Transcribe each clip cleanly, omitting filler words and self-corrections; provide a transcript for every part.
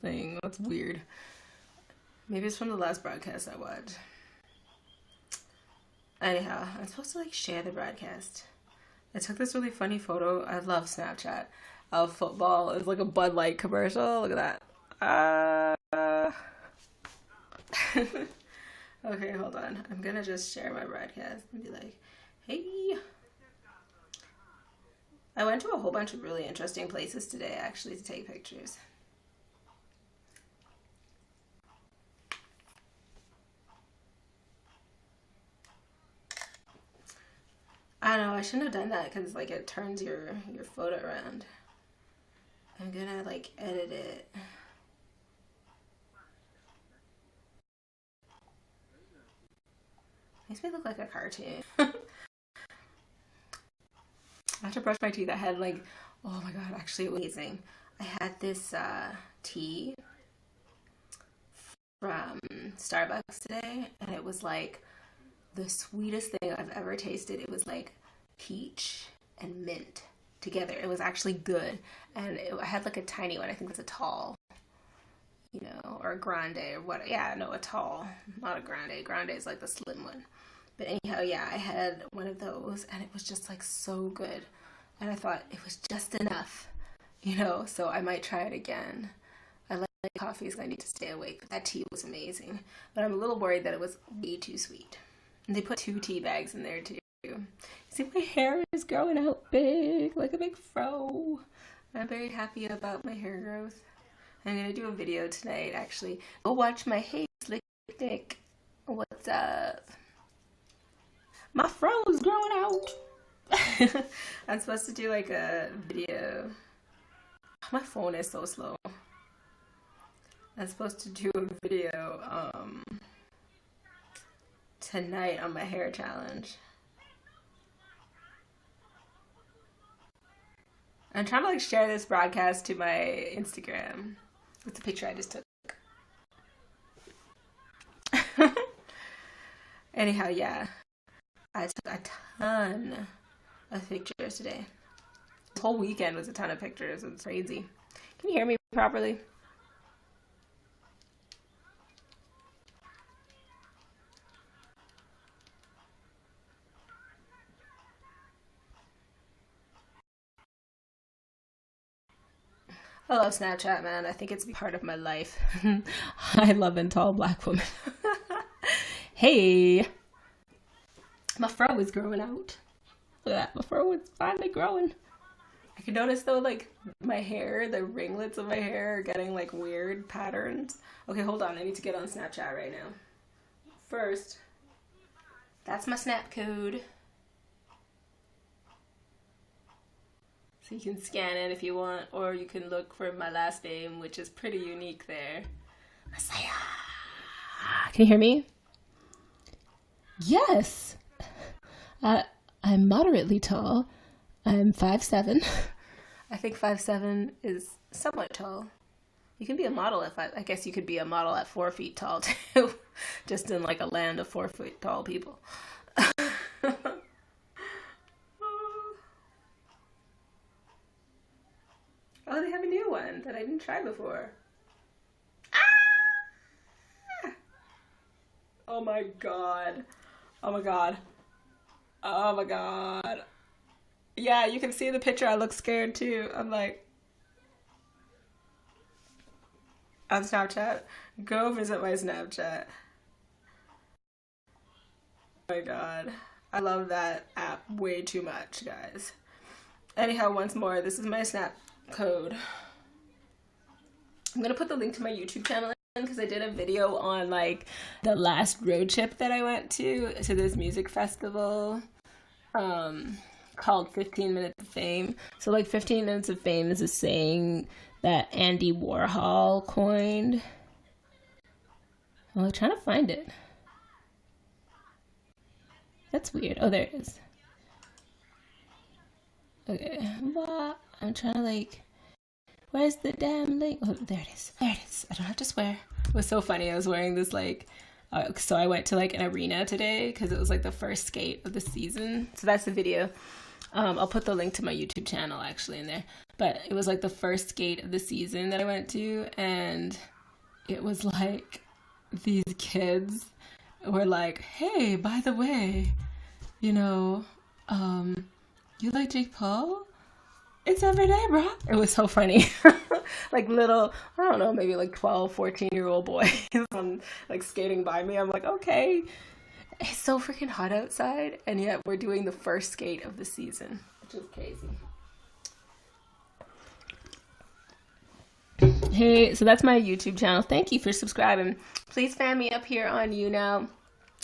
thing. That's weird. Maybe it's from the last broadcast I watched. Anyhow, I'm supposed to like share the broadcast. I took this really funny photo. I love Snapchat of football. It's like a Bud Light commercial. Look at that. Okay, hold on. I'm gonna just share my broadcast and be like, hey. I went to a whole bunch of really interesting places today, actually, to take pictures. I don't know, I shouldn't have done that because like it turns your photo around. I'm gonna like edit it. Makes me look like a cartoon. I have to brush my teeth. I had like, oh my god, actually amazing. I had this tea from Starbucks today, and it was like the sweetest thing I've ever tasted. It was like peach and mint together. It was actually good, and I had like a tiny one. I think it's a tall, you know, or a grande or what? Yeah, no, a tall, not a grande. Grande is like the slim one. But anyhow, yeah, I had one of those, and it was just like so good, and I thought it was just enough, you know. So I might try it again. I like coffee, so I need to stay awake. But that tea was amazing, but I'm a little worried that it was way too sweet. And they put 2 tea bags in there too. See, my hair is growing out big, like a big fro. I'm very happy about my hair growth. I'm gonna do a video tonight, actually. Go watch my Hey Slick Dick. What's up? My fro is growing out. I'm supposed to do like a video. My phone is so slow. I'm supposed to do a video tonight on my hair challenge. I'm trying to like share this broadcast to my Instagram. It's a picture I just took. Anyhow, yeah. I took a ton of pictures today. This whole weekend was a ton of pictures. It's crazy. Can you hear me properly? I love Snapchat, man. I think it's part of my life. I love a tall black woman. Hey, my fro is growing out. Look at that. My fro is finally growing. I can notice though, like my hair, the ringlets of my hair are getting like weird patterns. Okay, hold on. I need to get on Snapchat right now. First, that's my snap code. So you can scan it if you want, or you can look for my last name, which is pretty unique there. Massiah. Can you hear me? Yes. I'm moderately tall. I'm 5'7". I think 5'7" is somewhat tall. You can be a model at 5. I guess you could be a model at 4 feet tall too. Just in like a land of 4 foot tall people. Oh, they have a new one that I didn't try before. Ah! Oh my god. Oh my god. Oh my god. Yeah, you can see the picture. I look scared too. I'm like, on Snapchat. Go visit my Snapchat. Oh my god. I love that app way too much, guys. Anyhow, once more, this is my Snap code. I'm gonna put the link to my YouTube channel in because I did a video on like the last road trip that I went to this music festival called 15 Minutes of Fame. So like 15 Minutes of Fame is a saying that Andy Warhol coined. Well, I'm trying to find it. That's weird. Oh, there it is. Okay. I'm trying to like, where's the damn link? Oh, there it is. There it is. I don't have to swear. It was so funny. I was wearing this like, so I went to like an arena today because it was like the first skate of the season. So that's the video. I'll put the link to my YouTube channel actually in there. But it was like the first skate of the season that I went to, and it was like these kids were like, hey, by the way, you know, you like Jake Paul? It's every day, bro. It was so funny. Like little, I don't know, maybe like 12, 14-year-old boys on like skating by me. I'm like, okay. It's so freaking hot outside, and yet we're doing the first skate of the season, which is crazy. Hey, so that's my YouTube channel. Thank you for subscribing. Please fan me up here on YouNow.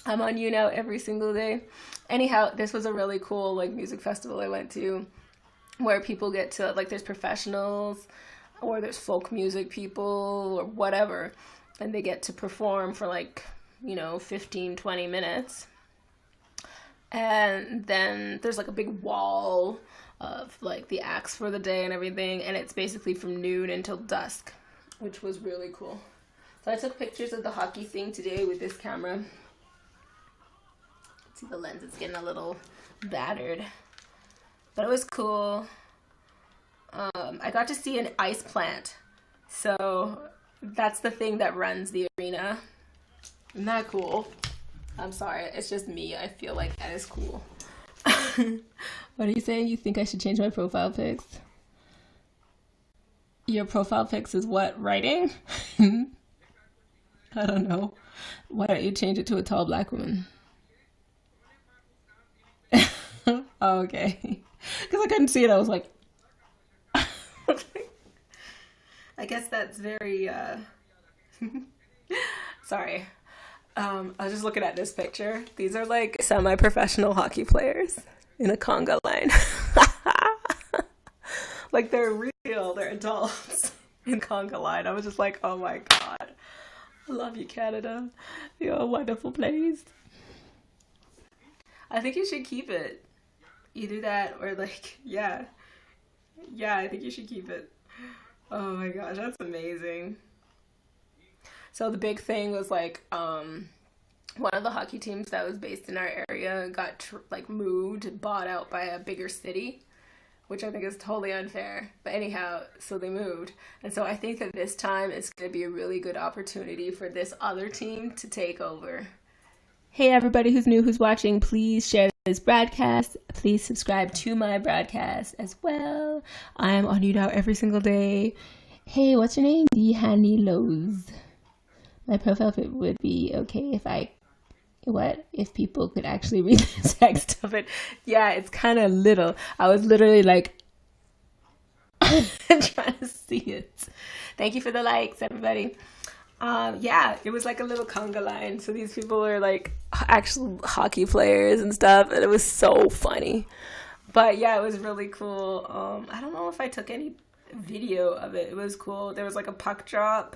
I'm on YouNow every single day. Anyhow, this was a really cool like music festival I went to, where people get to, like, there's professionals or there's folk music people or whatever, and they get to perform for like, you know, 15, 20 minutes. And then there's like a big wall of like the acts for the day and everything, and it's basically from noon until dusk, which was really cool. So I took pictures of the hockey thing today with this camera. See, the lens is getting a little battered, but it was cool. I got to see an ice plant, so that's the thing that runs the arena. Isn't that cool? I'm sorry, it's just me. I feel like that is cool. What are you saying? You think I should change my profile pics? Your profile pics is what? Writing? I don't know. Why don't you change it to a tall black woman? Oh, okay. Because I couldn't see it. I was like... I guess that's very... Sorry. I was just looking at this picture. These are like semi-professional hockey players in a conga line. Like they're real, they're adults in conga line. I was just like, oh my God. I love you, Canada. You're a wonderful place. I think you should keep it. Either that or like, yeah. Yeah, I think you should keep it. Oh my gosh, that's amazing. So the big thing was like, one of the hockey teams that was based in our area got moved, bought out by a bigger city, which I think is totally unfair. But anyhow, so they moved. And so I think that this time it's going to be a really good opportunity for this other team to take over. Hey, everybody who's new, who's watching, please share this broadcast. Please subscribe to my broadcast as well. I'm on YouNow every single day. Hey, what's your name? The Honey Lows. My profile pic would be okay if people could actually read the text of it. Yeah, it's kind of little. I was literally like trying to see it. Thank you for the likes, everybody. Yeah, it was like a little conga line. So these people were like actual hockey players and stuff, and it was so funny. But yeah, it was really cool. I don't know if I took any video of it. It was cool. There was like a puck drop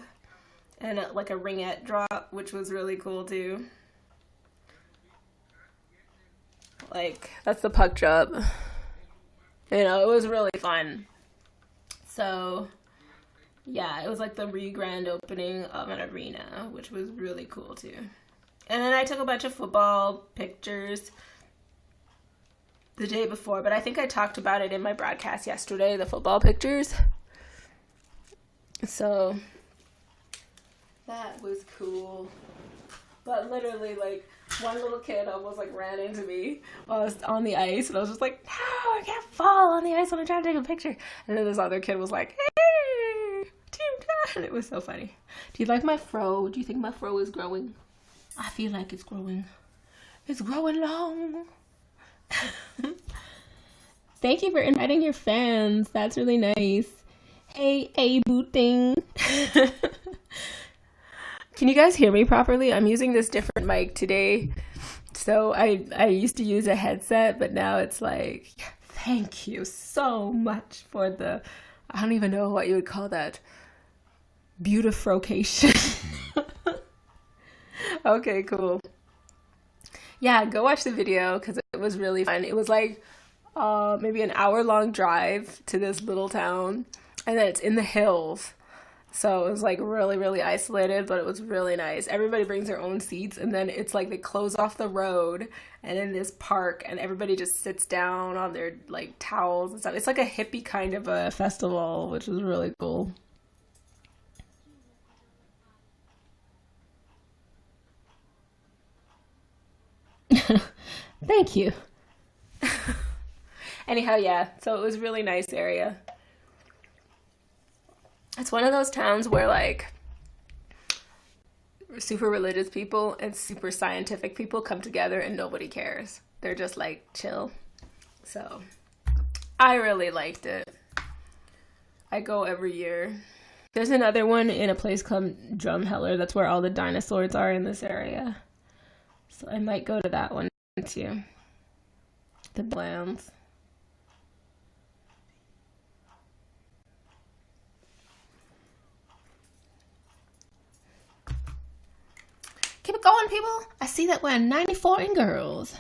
and like a ringette drop, which was really cool too. Like, that's the puck drop. You know, it was really fun. So, yeah, it was like the grand opening of an arena, which was really cool too. And then I took a bunch of football pictures the day before, but I think I talked about it in my broadcast yesterday, the football pictures. So that was cool. But literally, like, one little kid almost like ran into me while I was on the ice, and I was just like, no, I can't fall on the ice when I'm trying to take a picture. And then this other kid was like, hey, Team Dad. It was so funny. Do you like my fro? Do you think my fro is growing? I feel like it's growing. It's growing long. Thank you for inviting your fans. That's really nice. Hey, booting. Can you guys hear me properly? I'm using this different mic today. So I used to use a headset, but now it's like, thank you so much for the, I don't even know what you would call that, beautification. Okay, cool. Yeah, go watch the video because it was really fun. It was like maybe an hour-long drive to this little town, and then it's in the hills. So it was like really, really isolated, but it was really nice. Everybody brings their own seats, and then it's like they close off the road and in this park, and everybody just sits down on their like towels and stuff. It's like a hippie kind of a festival, which is really cool. Thank you. Anyhow, yeah, so it was a really nice area. It's one of those towns where like super religious people and super scientific people come together and nobody cares. They're just like chill. So I really liked it. I go every year. There's another one in a place called Drumheller. That's where all the dinosaurs are in this area. So I might go to that one too. The Blams. Keep it going, people. I see that we're 94 in girls.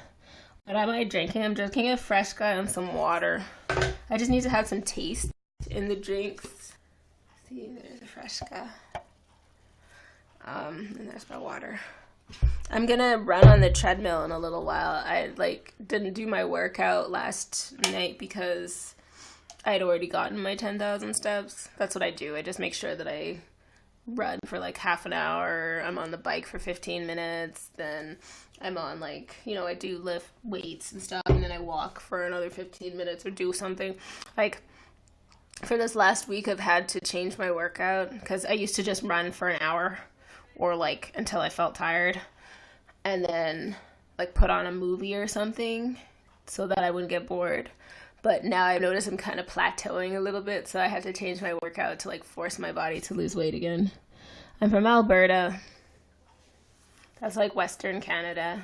What am I drinking? I'm drinking a fresh guy and some water. I just need to have some taste in the drinks. See, there's a fresh guy. And there's my water. I'm gonna run on the treadmill in a little while. I didn't do my workout last night because I had already gotten my 10,000 steps. That's what I do. I just make sure that I run for like half an hour. I'm on the bike for 15 minutes. Then I'm on I do lift weights and stuff. And then I walk for another 15 minutes or do something. Like for this last week, I've had to change my workout because I used to just run for an hour or like until I felt tired. And then like put on a movie or something so that I wouldn't get bored. But now I've noticed I'm kind of plateauing a little bit, so I had to change my workout to like force my body to lose weight again. I'm from Alberta. That's like Western Canada.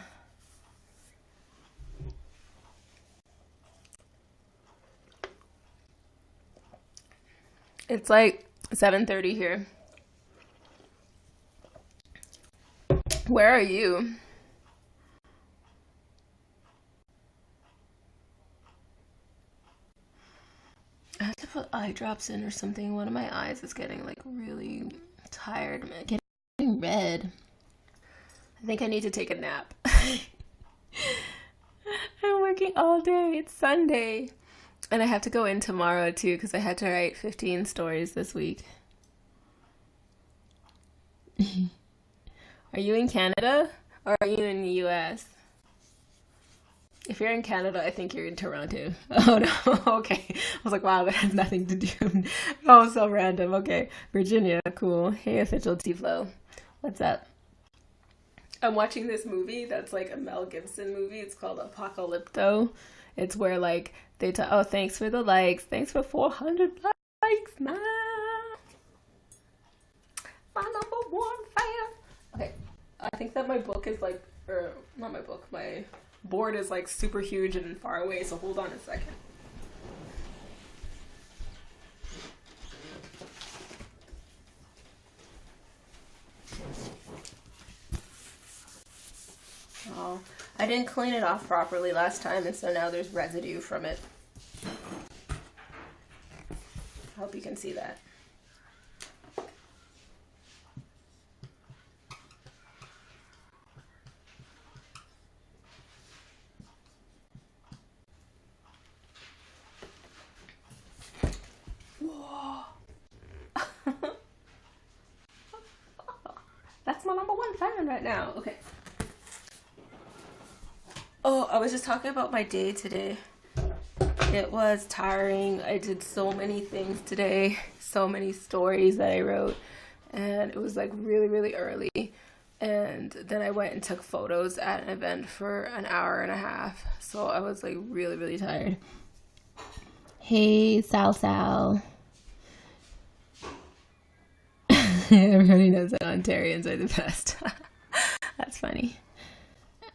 It's like 7:30 here. Where are you? I have to put eye drops in or something. One of my eyes is getting like really tired. I'm getting red. I think I need to take a nap. I'm working all day. It's Sunday. And I have to go in tomorrow too because I had to write 15 stories this week. Are you in Canada or are you in the US? If you're in Canada, I think you're in Toronto. Oh no, okay. I was like, wow, that has nothing to do. Oh, so random. Okay. Virginia, cool. Hey, official T-Flow. What's up? I'm watching this movie that's like a Mel Gibson movie. It's called Apocalypto. It's where like they talk, oh, thanks for the likes. Thanks for 400 likes, man. My number one fan. Okay. I think that my book is like, or not my book, my board is like super huge and far away, so hold on a second. Oh, I didn't clean it off properly last time, and so now there's residue from it. I hope you can see that. Whoa. That's my number one fan right now. Okay. Oh, I was just talking about my day today. It was tiring. I did so many things today, so many stories that I wrote, and it was like really, really early. And then I went and took photos at an event for an hour and a half. So I was like really, really tired. Hey, Sal Sal. Everybody knows that Ontarians are the best. That's funny.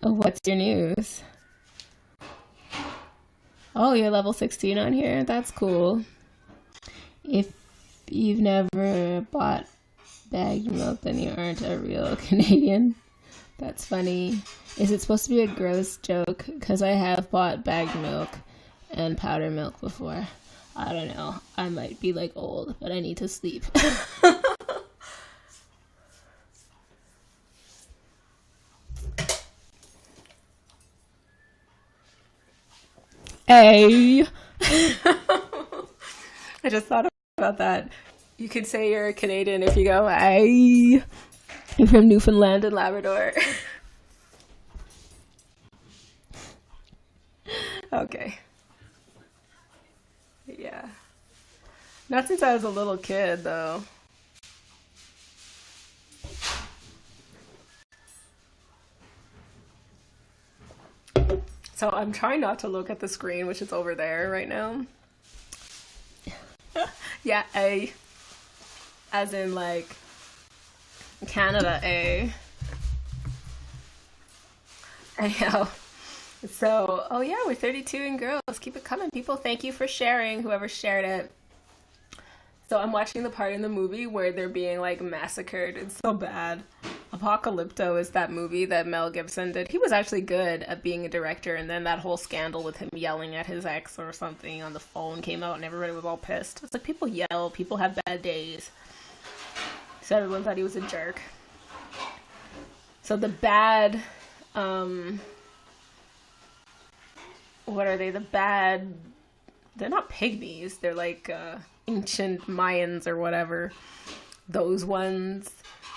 What's your news? Oh, you're level 16 on here? That's cool. If you've never bought bagged milk, then you aren't a real Canadian. That's funny. Is it supposed to be a gross joke? Because I have bought bagged milk and powder milk before. I don't know. I might be like old, but I need to sleep. Hey. I just thought about that. You could say you're a Canadian if you go, hey. You're from Newfoundland and Labrador. Okay. Yeah. Not since I was a little kid, though. So I'm trying not to look at the screen, which is over there right now. Yeah, A. As in, like, Canada, A. Anyhow. So, oh yeah, we're 32 and girls. Keep it coming, people. Thank you for sharing, whoever shared it. So I'm watching the part in the movie where they're being, like, massacred. It's so bad. Apocalypto is that movie that Mel Gibson did. He was actually good at being a director, and then that whole scandal with him yelling at his ex or something on the phone came out, and everybody was all pissed. It's like, people yell, people have bad days. So everyone thought he was a jerk. So the bad, what are they? The bad, they're not pygmies. They're like ancient Mayans or whatever. Those ones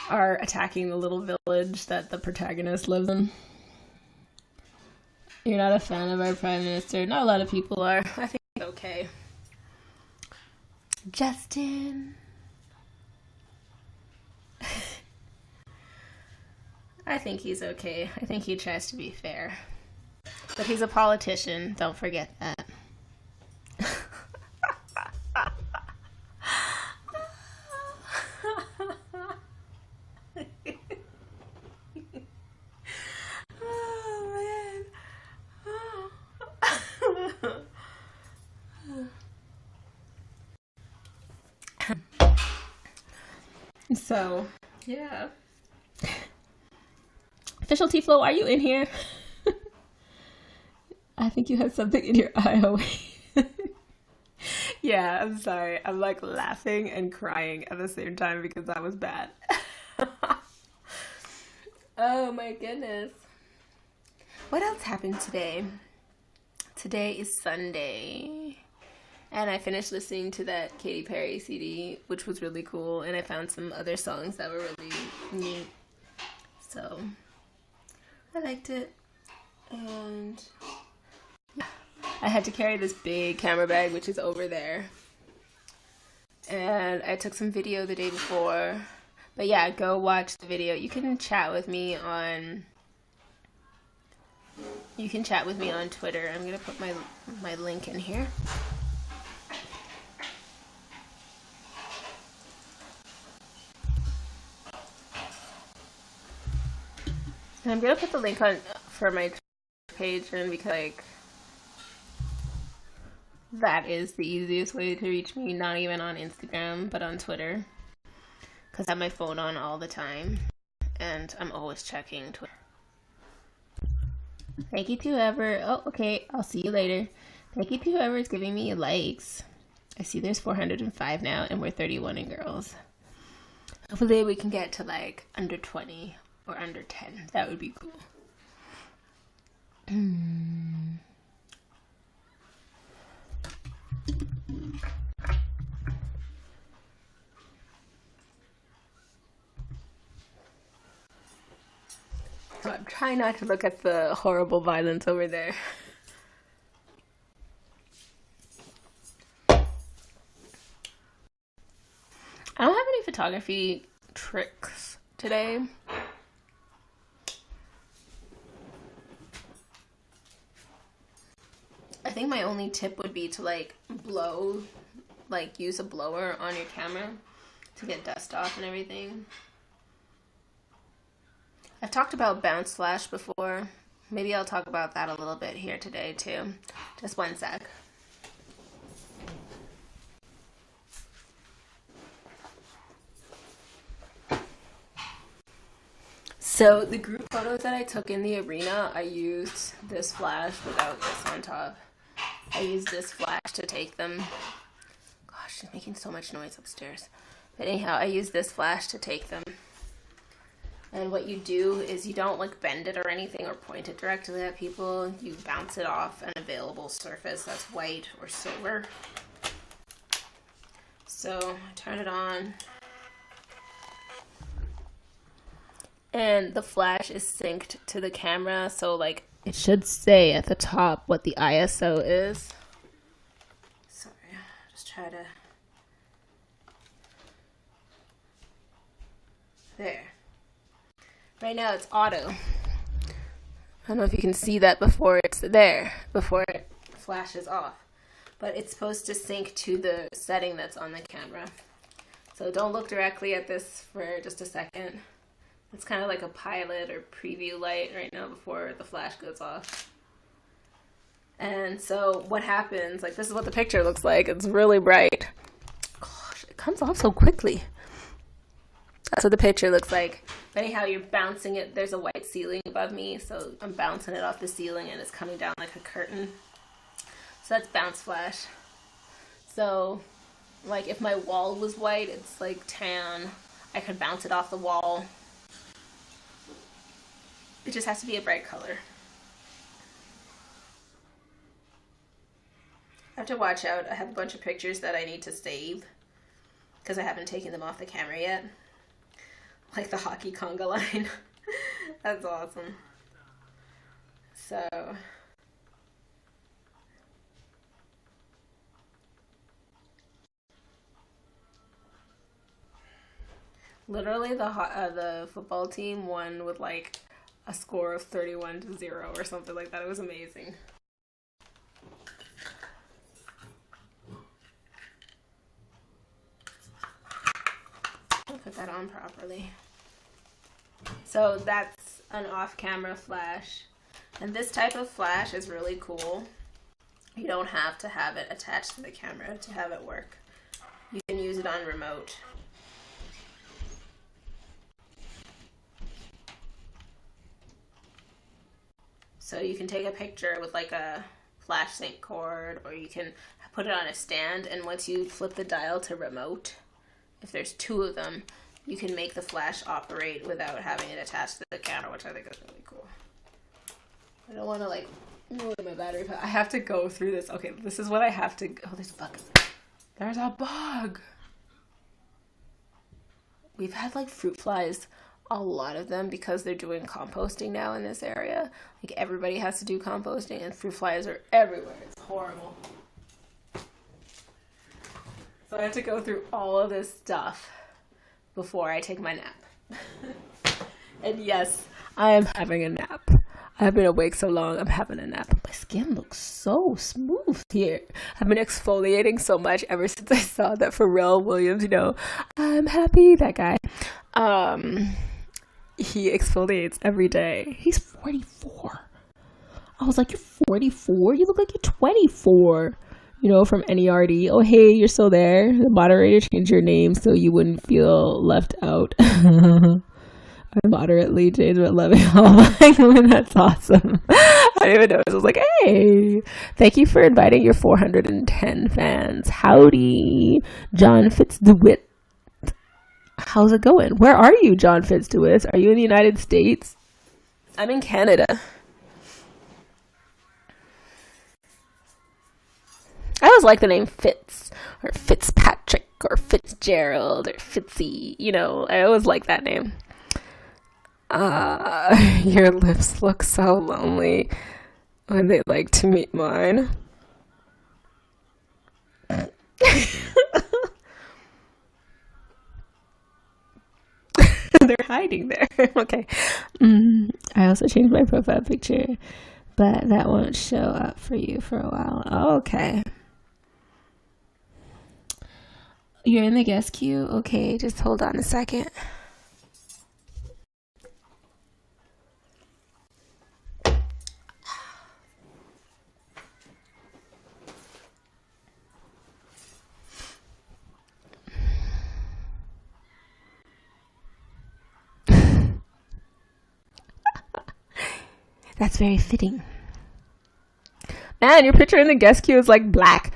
are attacking the little village that the protagonist lives in. You're not a fan of our prime minister. Not a lot of people are. I think it's okay. Justin. I think he's okay. I think he tries to be fair. But he's a politician. Don't forget that. Oh, man. So, yeah. Official T-Flow, are you in here? I think you have something in your eye. Yeah, I'm sorry. I'm like laughing and crying at the same time because that was bad. Oh my goodness. What else happened today? Today is Sunday. And I finished listening to that Katy Perry CD, which was really cool. And I found some other songs that were really neat. So, I liked it. And yeah, I had to carry this big camera bag, which is over there. And I took some video the day before. But yeah, go watch the video. You can chat with me on Twitter. I'm gonna put my link in here. And I'm gonna put the link on for my page, and because like that is the easiest way to reach me. Not even on Instagram, but on Twitter. Because I have my phone on all the time. And I'm always checking Twitter. Thank you to whoever... Oh, okay. I'll see you later. Thank you to whoever is giving me likes. I see there's 405 now, and we're 31 in girls. Hopefully we can get to like under 20 or under 10. That would be cool. So I'm trying not to look at the horrible violence over there. I don't have any photography tricks today. I think my only tip would be to like blow, like use a blower on your camera to get dust off and everything. I've talked about bounce flash before. Maybe I'll talk about that a little bit here today too. Just one sec. So the group photos that I took in the arena, I used this flash without this on top. I used this flash to take them. Gosh, she's making so much noise upstairs. But anyhow, I used this flash to take them. And what you do is you don't like bend it or anything or point it directly at people. You bounce it off an available surface that's white or silver. So turn it on. And the flash is synced to the camera. So like it should say at the top what the ISO is. Sorry, just try to. There. Right now it's auto. I don't know if you can see that before it's there, before it flashes off. But it's supposed to sync to the setting that's on the camera. So don't look directly at this for just a second. It's kind of like a pilot or preview light right now before the flash goes off. And so what happens, like this is what the picture looks like. It's really bright. Gosh, it comes off so quickly. That's what the picture looks like. But anyhow, you're bouncing it. There's a white ceiling above me, so I'm bouncing it off the ceiling and it's coming down like a curtain. So that's bounce flash. So, like if my wall was white, it's like tan. I could bounce it off the wall. It just has to be a bright color. I have to watch out. I have a bunch of pictures that I need to save because I haven't taken them off the camera yet. Like the hockey conga line. That's awesome. So literally the football team won with like a score of 31-0 or something like that. It was amazing. I'll put that on properly. So that's an off-camera flash. And this type of flash is really cool. You don't have to have it attached to the camera to have it work. You can use it on remote. So you can take a picture with like a flash sync cord, or you can put it on a stand, and once you flip the dial to remote, if there's two of them, you can make the flash operate without having it attached to the camera, which I think is really cool. I don't want to like ruin my battery, but I have to go through this. Okay, this is what I have to. Oh, there's a bug. There's a bug. We've had like fruit flies, a lot of them, because they're doing composting now in this area. Like everybody has to do composting, and fruit flies are everywhere. It's horrible. So I have to go through all of this stuff before I take my nap. And yes, I am having a nap. I've been awake so long, I'm having a nap. My skin looks so smooth here. I've been exfoliating so much ever since I saw that Pharrell Williams, I'm happy, that guy. He exfoliates every day. He's 44. I was like, you're 44? You look like you're 24. From NERD. Oh, hey, you're still there. The moderator changed your name so you wouldn't feel left out. I moderately changed my loving. That's awesome. I didn't even notice. I was like, hey, thank you for inviting your 410 fans. Howdy, John Fitzdewitt. How's it going? Where are you, John Fitzdewitt? Are you in the United States? I'm in Canada. I always like the name Fitz, or Fitzpatrick, or Fitzgerald, or Fitzy. I always like that name. Your lips look so lonely. Would they like to meet mine? They're hiding there. Okay. I also changed my profile picture, but that won't show up for you for a while. Okay. You're in the guest queue? Okay, just hold on a second. That's very fitting. Man, your picture in the guest queue is like black.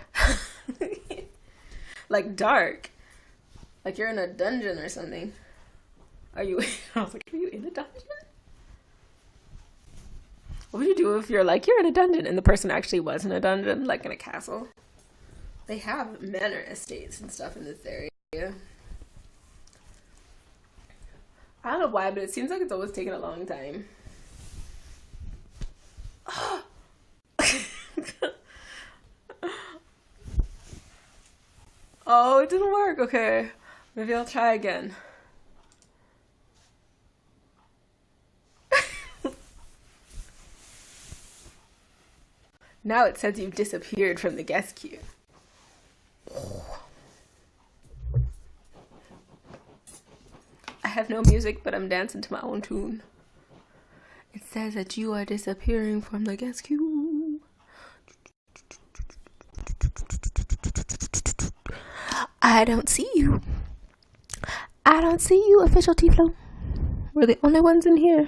Like dark. Like you're in a dungeon or something. Are you? I was like, are you in a dungeon? What would you do if you're like, you're in a dungeon and the person actually was in a dungeon, like in a castle? They have manor estates and stuff in this area. I don't know why, but it seems like it's always taking a long time. Oh, it didn't work. Okay. Maybe I'll try again. Now it says you've disappeared from the guest queue. I have no music, but I'm dancing to my own tune. It says that you are disappearing from the guest queue. I don't see you. I don't see you, official T-Flow. We're the only ones in here.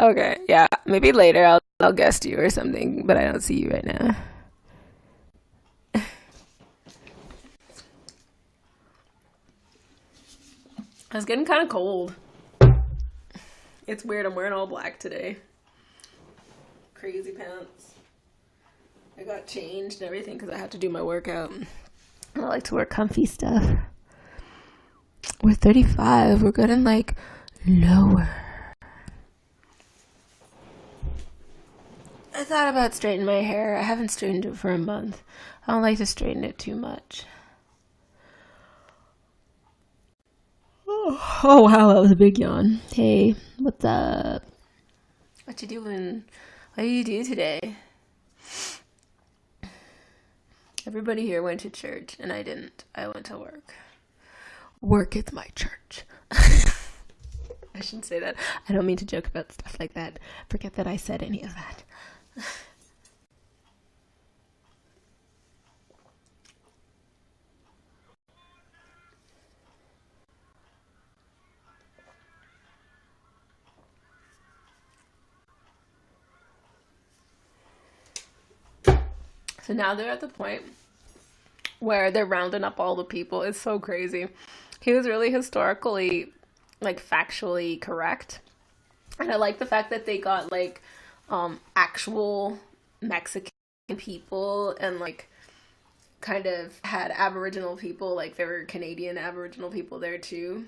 Okay, yeah. Maybe later I'll guest you or something, but I don't see you right now. It's getting kind of cold. It's weird. I'm wearing all black today. Crazy pants. I got changed and everything because I had to do my workout. I like to wear comfy stuff. We're 35. We're getting like lower. I thought about straightening my hair. I haven't straightened it for a month. I don't like to straighten it too much. Oh wow, that was a big yawn. Hey, what's up? What you doing? What do you do today? Everybody here went to church and I didn't. I went to work. Work is my church. I shouldn't say that. I don't mean to joke about stuff like that. Forget that I said any of that. So now they're at the point where they're rounding up all the people. It's so crazy. He was really historically, like, factually correct. And I like the fact that they got, like, actual Mexican people and, like, kind of had Aboriginal people, like, there were Canadian Aboriginal people there, too.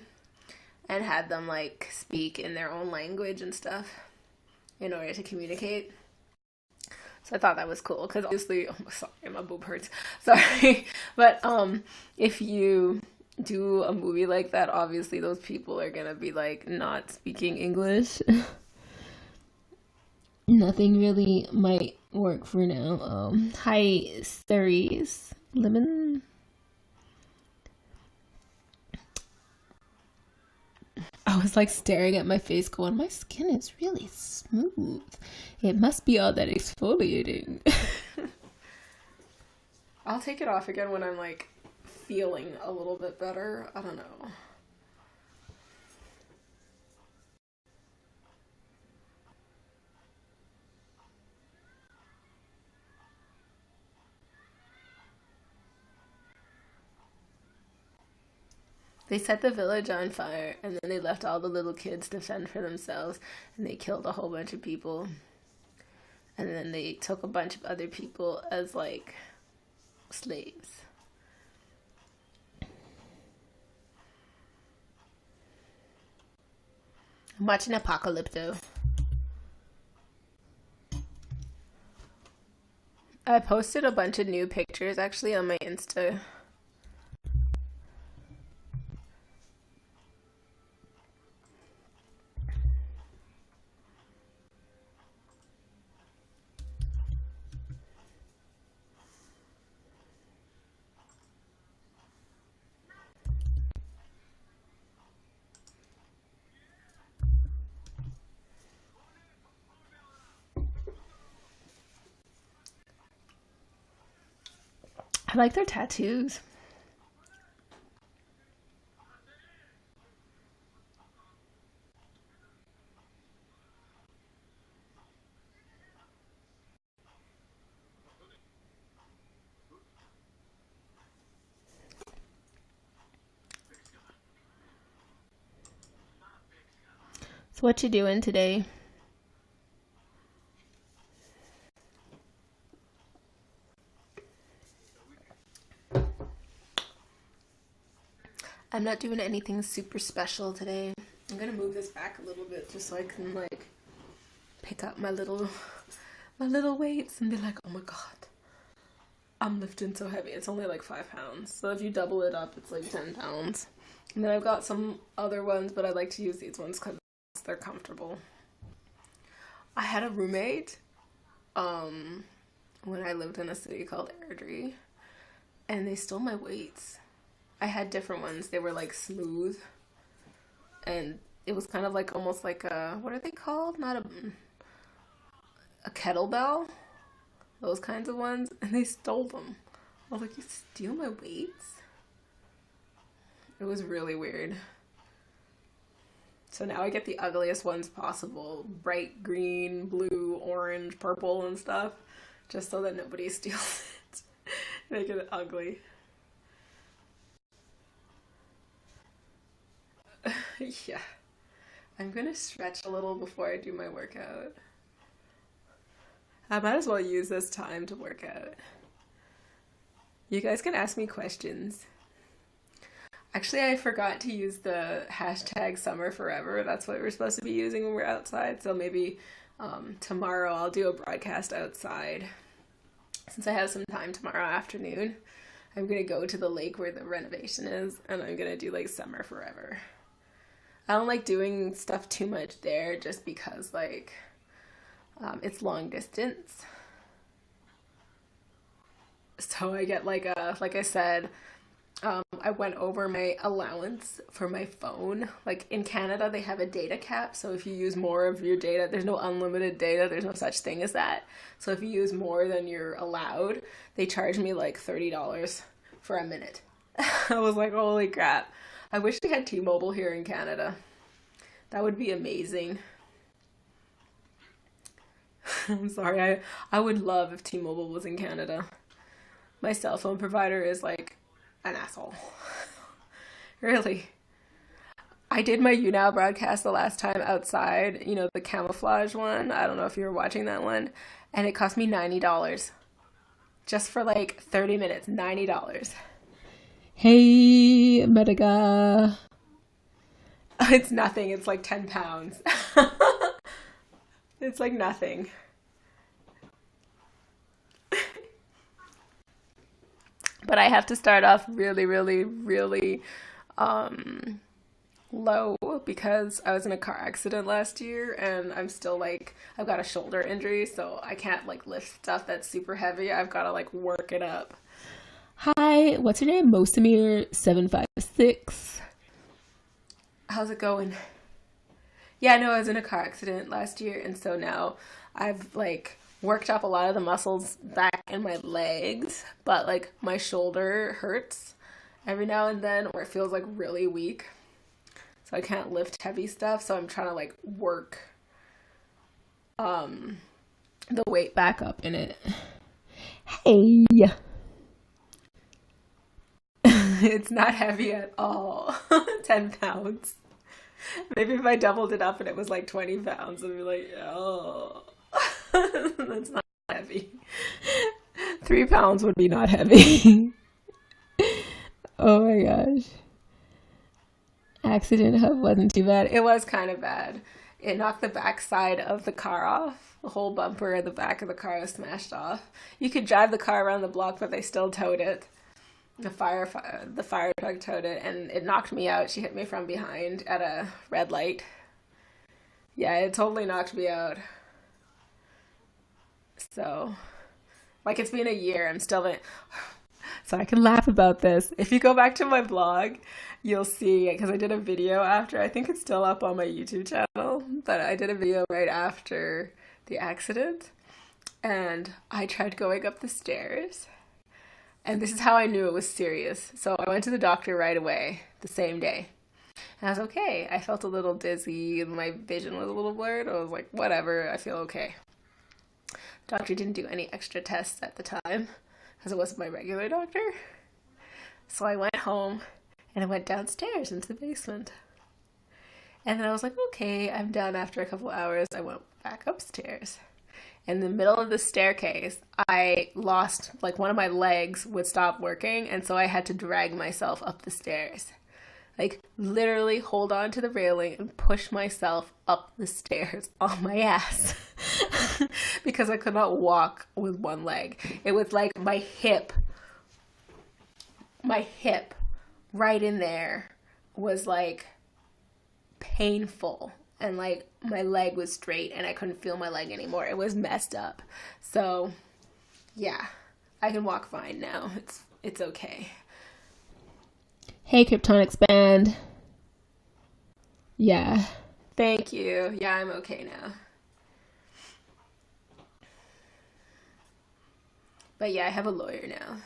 And had them, like, speak in their own language and stuff in order to communicate. So I thought that was cool because obviously, oh, sorry, my boob hurts. Sorry, but if you do a movie like that, obviously those people are gonna be like not speaking English. Nothing really might work for now. Hi, Cerise Lemon. I was like staring at my face going, my skin is really smooth. It must be all that exfoliating. I'll take it off again when I'm like feeling a little bit better. I don't know. They set the village on fire and then they left all the little kids to fend for themselves and they killed a whole bunch of people. And then they took a bunch of other people as like slaves. I'm watching Apocalypto. I posted a bunch of new pictures actually on my Insta. I like their tattoos. What you doing today? I'm not doing anything super special today. I'm gonna move this back a little bit just so I can like pick up my little weights and be like, oh my god, I'm lifting so heavy. It's only like 5 pounds. So if you double it up, it's like 10 pounds. And then I've got some other ones, but I like to use these ones because they're comfortable. I had a roommate when I lived in a city called Airdrie, and they stole my weights. I had different ones. They were like smooth, and it was kind of like almost like a, what are they called? Not a kettlebell, those kinds of ones, and they stole them. I was like, you steal my weights? It was really weird. So now I get the ugliest ones possible, bright green, blue, orange, purple, and stuff, just so that nobody steals it. Make it ugly. Yeah. I'm gonna stretch a little before I do my workout. I might as well use this time to work out. You guys can ask me questions. Actually, I forgot to use the hashtag summer forever. That's what we're supposed to be using when we're outside. So maybe tomorrow I'll do a broadcast outside. Since I have some time tomorrow afternoon, I'm gonna go to the lake where the renovation is, and I'm gonna do like summer forever. I don't like doing stuff too much there just because like it's long distance. So I get like I said, I went over my allowance for my phone. Like in Canada, they have a data cap. So if you use more of your data, there's no unlimited data. There's no such thing as that. So if you use more than you're allowed, they charge me like $30 for a minute. I was like, holy crap. I wish they had T-Mobile here in Canada. That would be amazing. I'm sorry. I would love if T-Mobile was in Canada. My cell phone provider is like an asshole. Really. I did my YouNow broadcast the last time outside, you know, the camouflage one. I don't know if you were watching that one. And it cost me $90. Just for like 30 minutes. $90. Hey, Mediga. It's nothing. It's like 10 pounds. It's like nothing. But I have to start off really, really, really low because I was in a car accident last year and I'm still like, I've got a shoulder injury, so I can't like lift stuff that's super heavy. I've got to like work it up. Hi, what's your name? Mosamir756. How's it going? Yeah, no, I was in a car accident last year, and so now I've like worked up a lot of the muscles back in my legs, but like my shoulder hurts every now and then, or it feels like really weak. So I can't lift heavy stuff, so I'm trying to like work the weight back up in it. Hey. It's not heavy at all. 10 pounds. Maybe if I doubled it up and it was like 20 pounds, I'd be like, oh, that's not heavy. 3 pounds would be not heavy. Oh my gosh. Accident wasn't too bad. It was kind of bad. It knocked the back side of the car off. The whole bumper at the back of the car was smashed off. You could drive the car around the block, but they still towed it. The fire truck towed it, and it knocked me out. She hit me from behind at a red light. Yeah, it totally knocked me out. So, like, it's been a year. I'm still in. So I can laugh about this. If you go back to my blog, you'll see, because I did a video after. I think it's still up on my YouTube channel, but I did a video right after the accident, and I tried going up the stairs. And this is how I knew it was serious. So I went to the doctor right away, the same day. And I was okay. I felt a little dizzy and my vision was a little blurred. I was like, whatever, I feel okay. Doctor didn't do any extra tests at the time because it wasn't my regular doctor. So I went home and I went downstairs into the basement. And then I was like, okay, I'm done. After a couple hours, I went back upstairs. In the middle of the staircase, I lost, like, one of my legs would stop working, and so I had to drag myself up the stairs. Like, literally hold on to the railing and push myself up the stairs on my ass because I could not walk with one leg. It was like my hip right in there was like painful, and like my leg was straight and I couldn't feel my leg anymore. It was messed up. So yeah, I can walk fine now. It's okay. Hey, Kryptonics Band. Yeah. Thank you. Yeah, I'm okay now. But yeah, I have a lawyer now.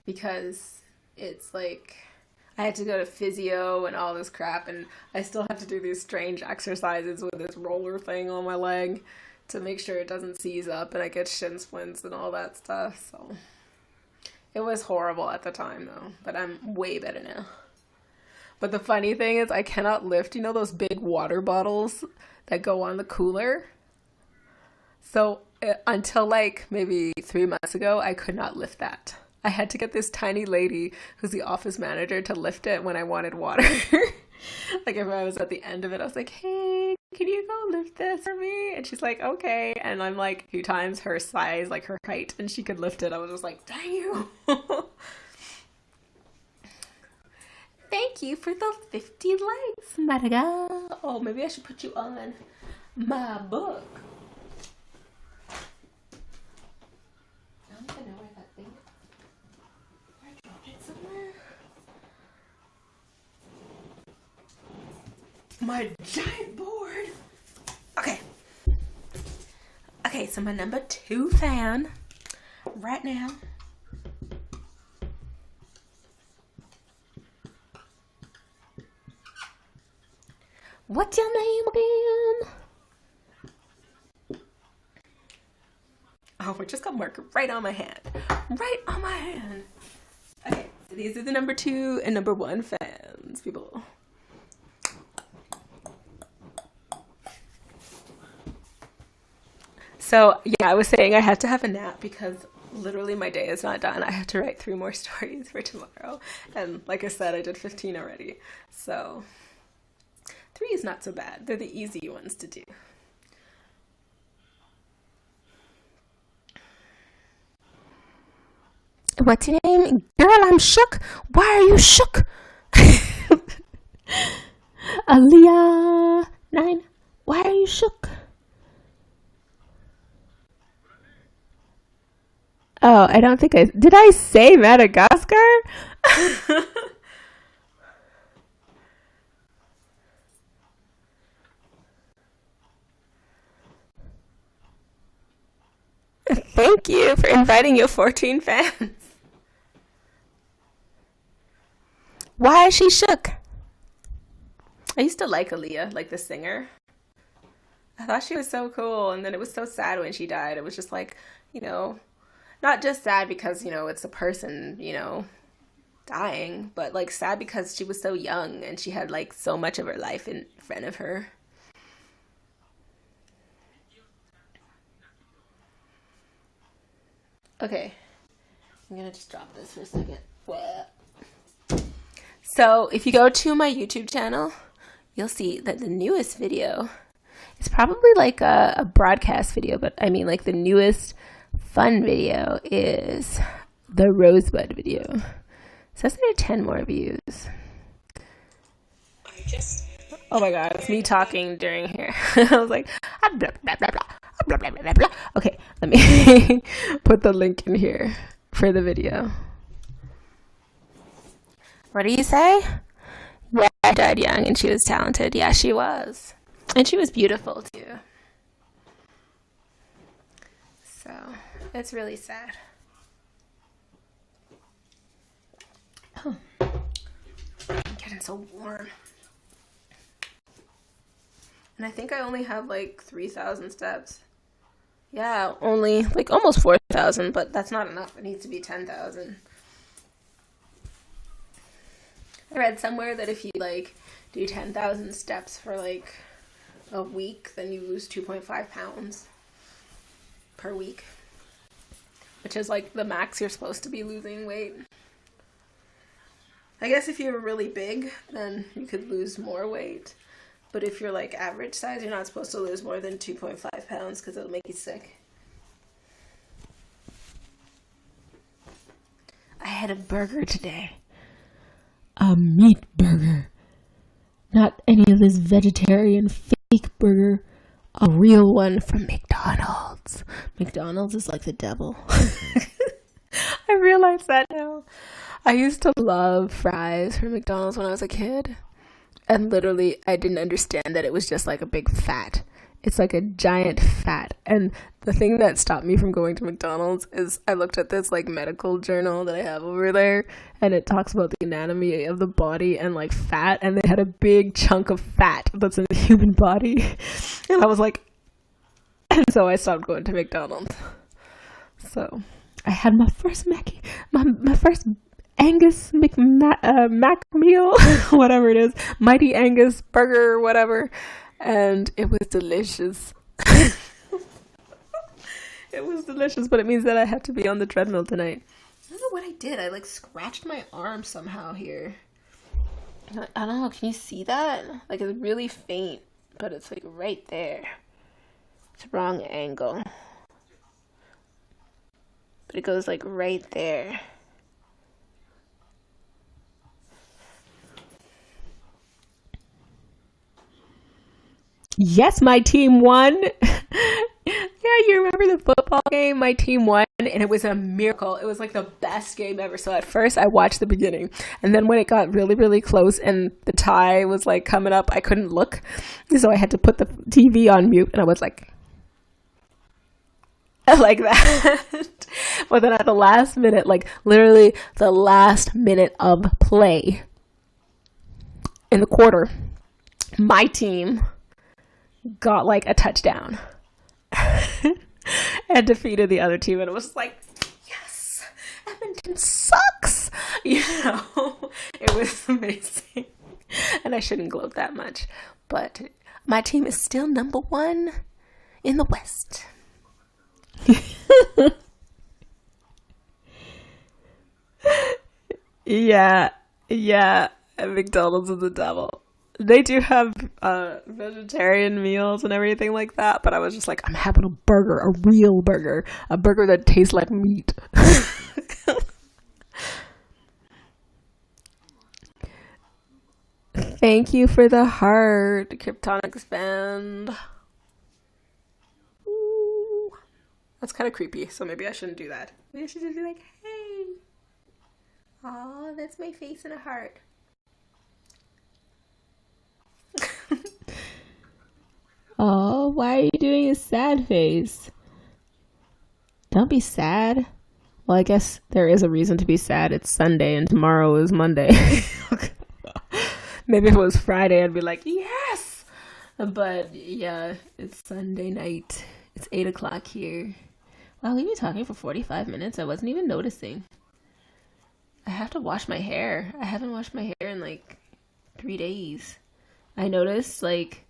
Because it's like, I had to go to physio and all this crap, and I still have to do these strange exercises with this roller thing on my leg to make sure it doesn't seize up and I get shin splints and all that stuff, so... It was horrible at the time, though, but I'm way better now. But the funny thing is I cannot lift, you know those big water bottles that go on the cooler? So until like maybe 3 months ago, I could not lift that. I had to get this tiny lady who's the office manager to lift it when I wanted water. Like if I was at the end of it, I was like, hey, can you go lift this for me? And she's like, okay. And I'm like 2 times her size, like her height, and she could lift it. I was just like, dang you. Thank you for the 50 likes, Massiah. Oh, maybe I should put you on my book. I don't even know where that thing is. I dropped it somewhere. My giant board. Okay, so my number 2 fan right now. What's your name again? Oh, it just got marked right on my hand. Right on my hand. Okay, so these are the number 2 and number 1 fans, people. So, yeah, I was saying I had to have a nap because literally my day is not done. I have to write 3 more stories for tomorrow. And like I said, I did 15 already. So, 3 is not so bad. They're the easy ones to do. What's your name? Girl, I'm shook. Why are you shook? Aaliyah 9. Why are you shook? Oh, I don't think did I say Madagascar? Thank you for inviting your 14 fans. Why is she shook? I used to like Aaliyah, like the singer. I thought she was so cool, and then it was so sad when she died. It was just like, not just sad because, it's a person, dying, but like sad because she was so young and she had like so much of her life in front of her. Okay, I'm gonna just drop this for a second. So if you go to my YouTube channel, you'll see that the newest video is probably like a broadcast video, but I mean like the newest fun video is the Rosebud video. So that's 10 more views. Oh my god, it's me talking during here. I was like, blah, blah, blah, blah, blah, blah, blah, blah. Okay, let me put the link in here for the video. What do you say? Yeah, I died young and she was talented. Yeah, she was. And she was beautiful too. So, it's really sad. Oh, I'm getting so warm. And I think I only have like 3,000 steps. Yeah, only like almost 4,000, but that's not enough. It needs to be 10,000. I read somewhere that if you like do 10,000 steps for like a week, then you lose 2.5 pounds per week, which is like the max you're supposed to be losing weight. I guess if you're really big, then you could lose more weight. But if you're like average size, you're not supposed to lose more than 2.5 pounds because it'll make you sick. I had a burger today. A meat burger. Not any of this vegetarian fake burger. A real one from McDonald's. McDonald's is like the devil. I realize that now. I used to love fries from McDonald's when I was a kid. And literally, I didn't understand that it was just like a big fat. It's like a giant fat. And the thing that stopped me from going to McDonald's is I looked at this like medical journal that I have over there, and it talks about the anatomy of the body and like fat, and they had a big chunk of fat that's in the human body. And I was like, and so I stopped going to McDonald's. So I had my first my first Angus Mac meal, whatever it is, Mighty Angus burger, whatever. And it was delicious. It was delicious, but it means that I have to be on the treadmill tonight. I don't know what I did. I like scratched my arm somehow here. I don't know. Can you see that? Like it's really faint, but it's like right there. It's wrong angle. But it goes like right there. Yes, my team won. Yeah, you remember the football game? My team won, and it was a miracle. It was like the best game ever. So at first, I watched the beginning, and then when it got really, really close and the tie was like coming up, I couldn't look, so I had to put the TV on mute, and I was like that. But then at the last minute, like literally the last minute of play in the quarter, my team got like a touchdown and defeated the other team, and it was like, yes, Edmonton sucks, you know. It was amazing, and I shouldn't gloat that much, but my team is still number one in the West. yeah, McDonald's is the devil. They do have vegetarian meals and everything like that, but I was just like, I'm having a burger, a real burger, a burger that tastes like meat. Thank you for the heart, Kryptonics band. Ooh. That's kind of creepy, so maybe I shouldn't do that. Maybe I should just be like, hey. Aw, that's my face and a heart. Oh, why are you doing a sad face? Don't be sad. Well, I guess there is a reason to be sad. It's Sunday and tomorrow is Monday. Maybe if it was Friday, I'd be like, yes! But yeah, it's Sunday night. It's 8 o'clock here. Wow, we've been talking for 45 minutes. I wasn't even noticing. I have to wash my hair. I haven't washed my hair in like 3 days. I noticed like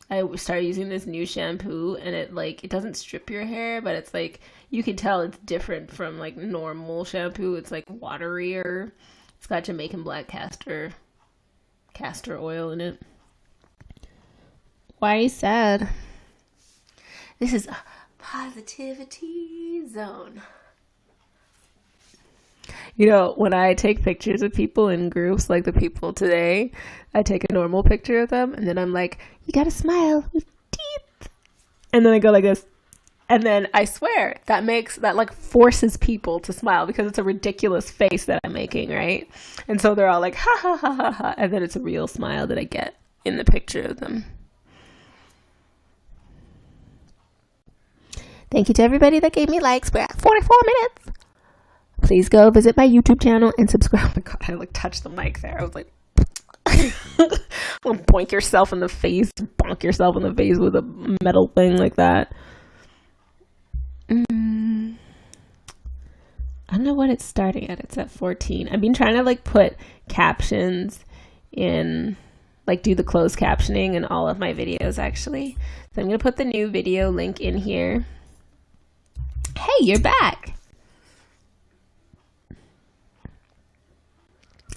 I started using this new shampoo, and it doesn't strip your hair, but it's like you can tell it's different from like normal shampoo. It's like waterier. It's got Jamaican black castor oil in it. Why are you sad? This is a positivity zone. You know, when I take pictures of people in groups, like the people today, I take a normal picture of them, and then I'm like, you gotta smile with teeth. And then I go like this. And then I swear, that like forces people to smile because it's a ridiculous face that I'm making, right? And so they're all like, ha ha ha ha ha. And then it's a real smile that I get in the picture of them. Thank you to everybody that gave me likes. We're at 44 minutes. Please go visit my YouTube channel and subscribe. Oh my God, I like touched the mic there. I was like, bonk yourself in the face with a metal thing like that. I don't know what it's starting at. It's at 14. I've been trying to like put captions in, like do the closed captioning in all of my videos actually. So I'm going to put the new video link in here. Hey, you're back.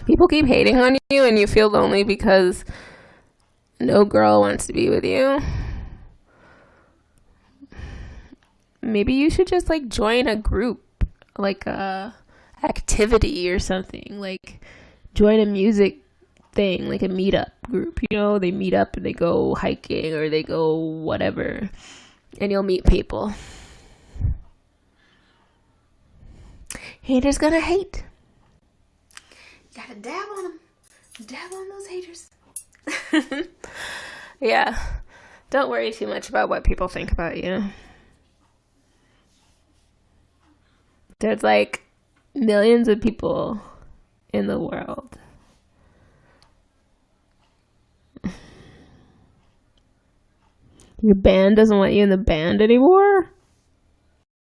People keep hating on you and you feel lonely because no girl wants to be with you. Maybe you should just like join a group, like a activity or something, like join a music thing, like a meetup group, you know, they meet up and they go hiking or they go whatever and you'll meet people. Haters gonna hate. Gotta dab on them. Dab on those haters. Yeah. Don't worry too much about what people think about you. There's like millions of people in the world. Your band doesn't want you in the band anymore?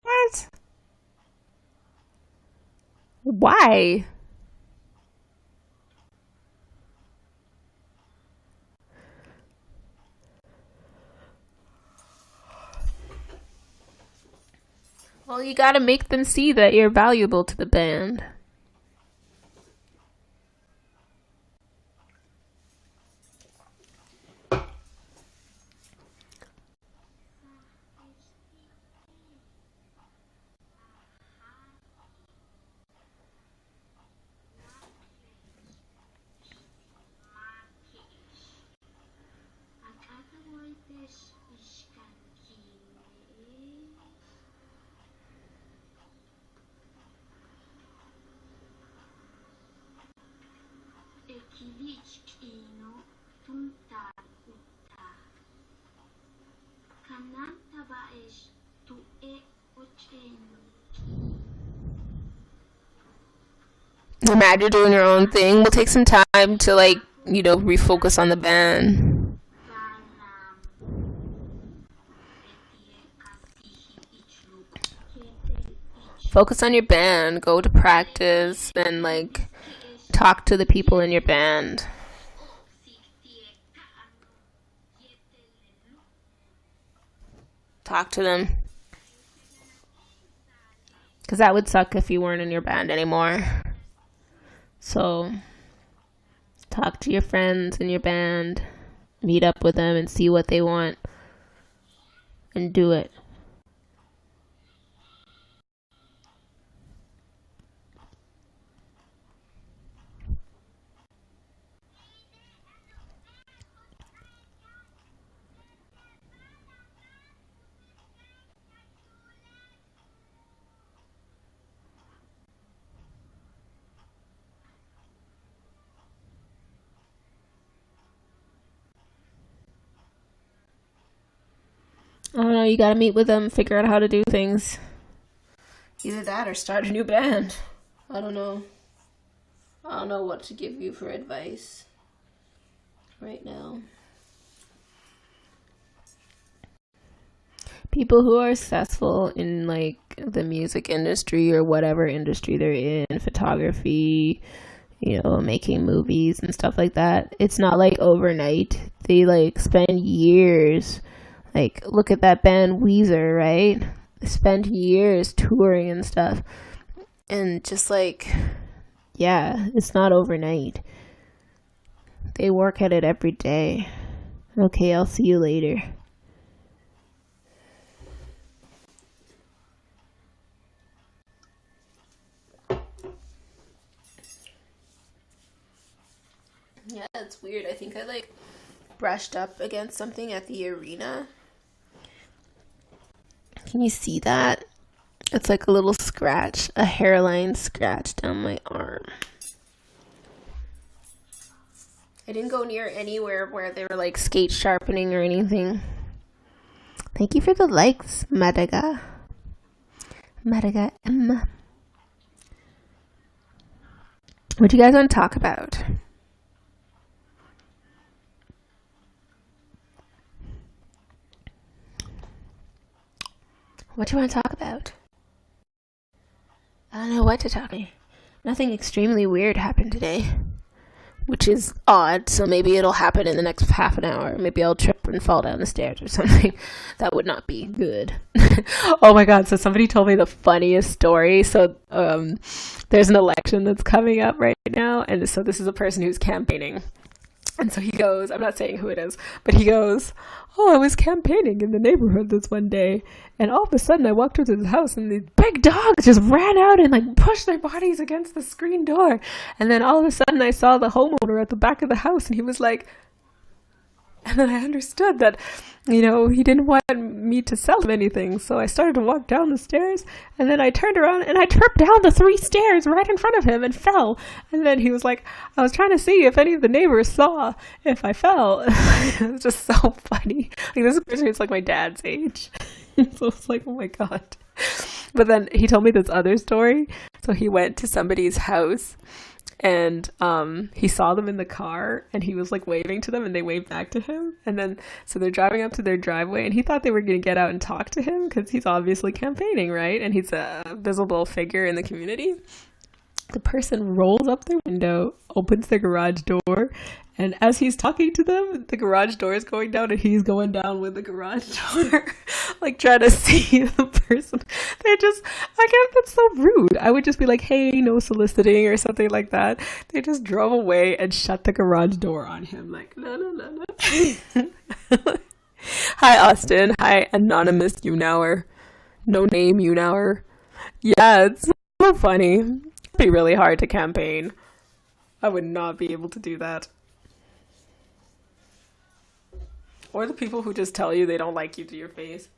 What? Why? Well, you gotta make them see that you're valuable to the band. You're mad you're doing your own thing. We'll take some time to like, you know, refocus on the band. Focus on your band. Go to practice and like talk to the people in your band. Talk to them. Because that would suck if you weren't in your band anymore. So, talk to your friends in your band. Meet up with them and see what they want. And do it. I don't know, you gotta meet with them, figure out how to do things. Either that or start a new band. I don't know. I don't know what to give you for advice right now. People who are successful in like the music industry or whatever industry they're in, photography, you know, making movies and stuff like that, it's not like overnight. They like spend years. Like, look at that band Weezer, right? They spend years touring and stuff. And just like, yeah, it's not overnight. They work at it every day. Okay, I'll see you later. Yeah, it's weird. I think I like brushed up against something at the arena. Can you see that? It's like a little scratch, a hairline scratch down my arm. I didn't go near anywhere where they were like skate sharpening or anything. Thank you for the likes, Madaga. Madaga M. What do you guys want to talk about? What do you want to talk about? I don't know what to talk about. Nothing extremely weird happened today, which is odd, so maybe it'll happen in the next half an hour. Maybe I'll trip and fall down the stairs or something. That would not be good. Oh my god, so somebody told me the funniest story. So there's an election that's coming up right now, and so this is a person who's campaigning. And so he goes, I'm not saying who it is, but he goes, oh, I was campaigning in the neighborhood this one day, and all of a sudden I walked into the house, and these big dogs just ran out and like pushed their bodies against the screen door. And then all of a sudden I saw the homeowner at the back of the house, and he was like, and then I understood that, he didn't want me to sell him anything. So I started to walk down the stairs, and then I turned around and I tripped down the 3 stairs right in front of him and fell. And then he was like, I was trying to see if any of the neighbors saw if I fell. It was just so funny. Like, this person is like my dad's age. So it's like, oh my god. But then he told me this other story. So he went to somebody's house, and he saw them in the car, and he was like waving to them, and they waved back to him. And then so they're driving up to their driveway, and he thought they were going to get out and talk to him because he's obviously campaigning, right? And he's a visible figure in the community. The person rolls up their window, opens their garage door, and as he's talking to them, the garage door is going down, and he's going down with the garage door, like trying to see the person. They're just, I guess that's so rude. I would just be like, hey, no soliciting or something like that. They just drove away and shut the garage door on him. Like, no. Hi, Austin. Hi, anonymous YouNower. No name YouNower. Yeah, it's so funny. It'd be really hard to campaign. I would not be able to do that. Or the people who just tell you they don't like you to your face.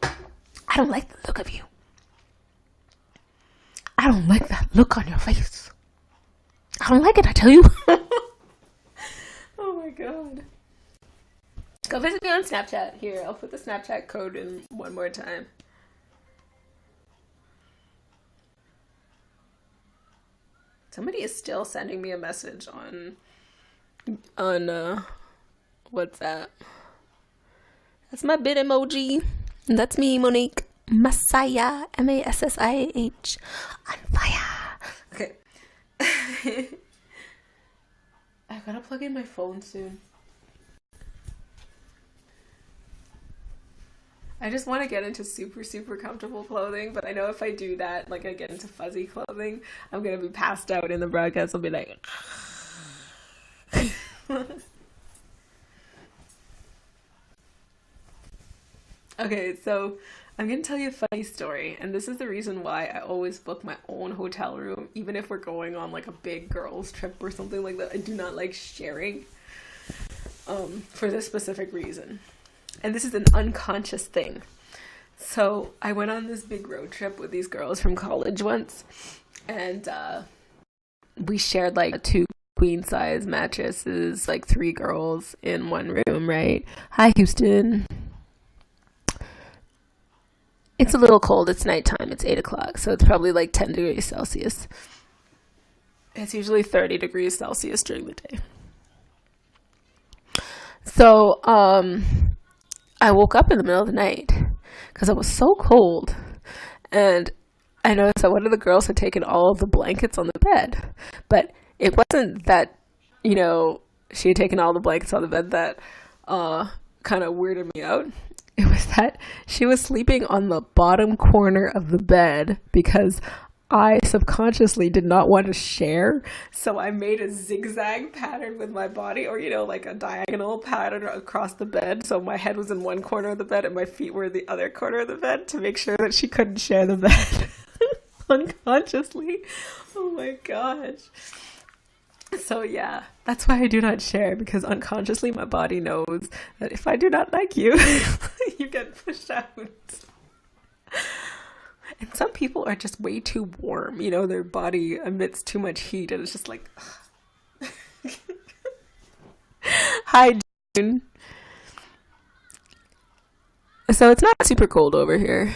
I don't like the look of you. I don't like that look on your face. I don't like it, I tell you. Oh my god. Go visit me on Snapchat. Here, I'll put the Snapchat code in one more time. Somebody is still sending me a message on WhatsApp. That's my bit emoji. That's me, Monique. Massiah. Massiah. On fire. Okay. I gotta plug in my phone soon. I just want to get into super, super comfortable clothing, but I know if I do that, like I get into fuzzy clothing, I'm gonna be passed out in the broadcast. I'll be like... Okay, so I'm gonna tell you a funny story, and this is the reason why I always book my own hotel room, even if we're going on like a big girls trip or something like that. I do not like sharing for this specific reason. And this is an unconscious thing. So I went on this big road trip with these girls from college once, and we shared like 2 queen size mattresses, like 3 girls in one room, right? Hi, Houston. It's a little cold. It's nighttime. It's 8 o'clock, so it's probably like 10 degrees Celsius. It's usually 30 degrees Celsius during the day. So, I woke up in the middle of the night because it was so cold, and I noticed that one of the girls had taken all of the blankets on the bed, but it wasn't that, she had taken all the blankets on the bed that kind of weirded me out. It was that she was sleeping on the bottom corner of the bed because I subconsciously did not want to share, so I made a zigzag pattern with my body, or like a diagonal pattern across the bed, so my head was in one corner of the bed and my feet were in the other corner of the bed to make sure that she couldn't share the bed. Unconsciously. Oh my gosh. So yeah, that's why I do not share, because unconsciously my body knows that if I do not like you, you get pushed out. And some people are just way too warm, their body emits too much heat, and it's just like, hi, June. So it's not super cold over here.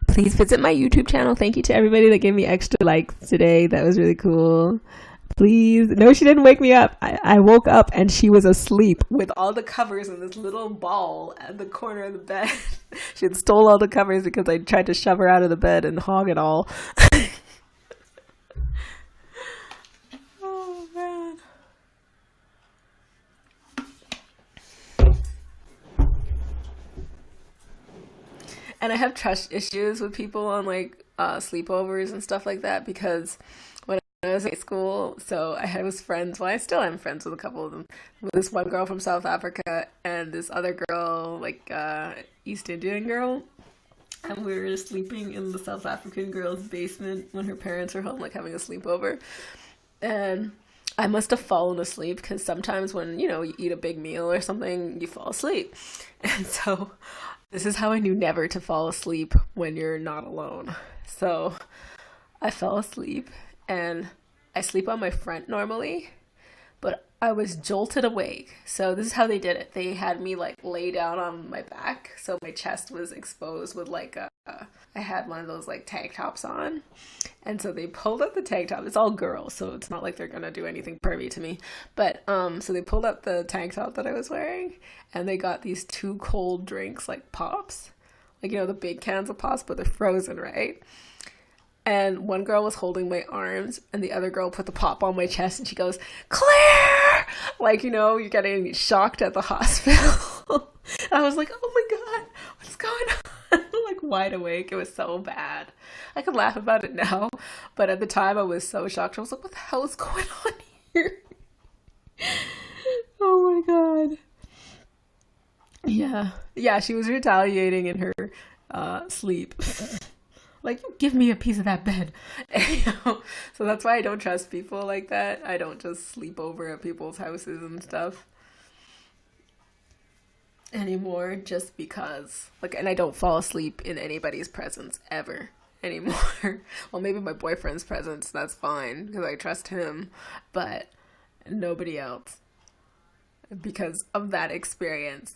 Please visit my YouTube channel. Thank you to everybody that gave me extra likes today. That was really cool. Please. No, she didn't wake me up. I woke up and she was asleep with all the covers in this little ball at the corner of the bed. She had stole all the covers because I tried to shove her out of the bed and hog it all. Oh, man. And I have trust issues with people on like sleepovers and stuff like that, because when I was in high school, so I was friends, well, I still am friends with a couple of them, with this one girl from South Africa and this other girl, like East Indian girl. And we were sleeping in the South African girl's basement when her parents were home, like having a sleepover. And I must have fallen asleep, because sometimes when, you eat a big meal or something, you fall asleep. And so this is how I knew never to fall asleep when you're not alone. So I fell asleep, and I sleep on my front normally, but I was jolted awake. So this is how they did it. They had me like lay down on my back, so my chest was exposed with like I had one of those like tank tops on. And so they pulled up the tank top. It's all girls, so it's not like they're gonna do anything pervy to me. But so they pulled up the tank top that I was wearing, and they got these 2 cold drinks, like pops. Like, the big cans of pops, but they're frozen, right? And one girl was holding my arms, and the other girl put the pop on my chest, and she goes, "Claire!" Like, you're getting shocked at the hospital. And I was like, oh my God, what's going on? Like, wide awake. It was so bad. I can laugh about it now, but at the time I was so shocked. I was like, what the hell is going on here? Oh my God. Yeah, she was retaliating in her sleep. Like, you give me a piece of that bed. So that's why I don't trust people like that. I don't just sleep over at people's houses and stuff anymore, just because. Like, and I don't fall asleep in anybody's presence ever anymore. Well, maybe my boyfriend's presence, that's fine, because I trust him, but nobody else, because of that experience.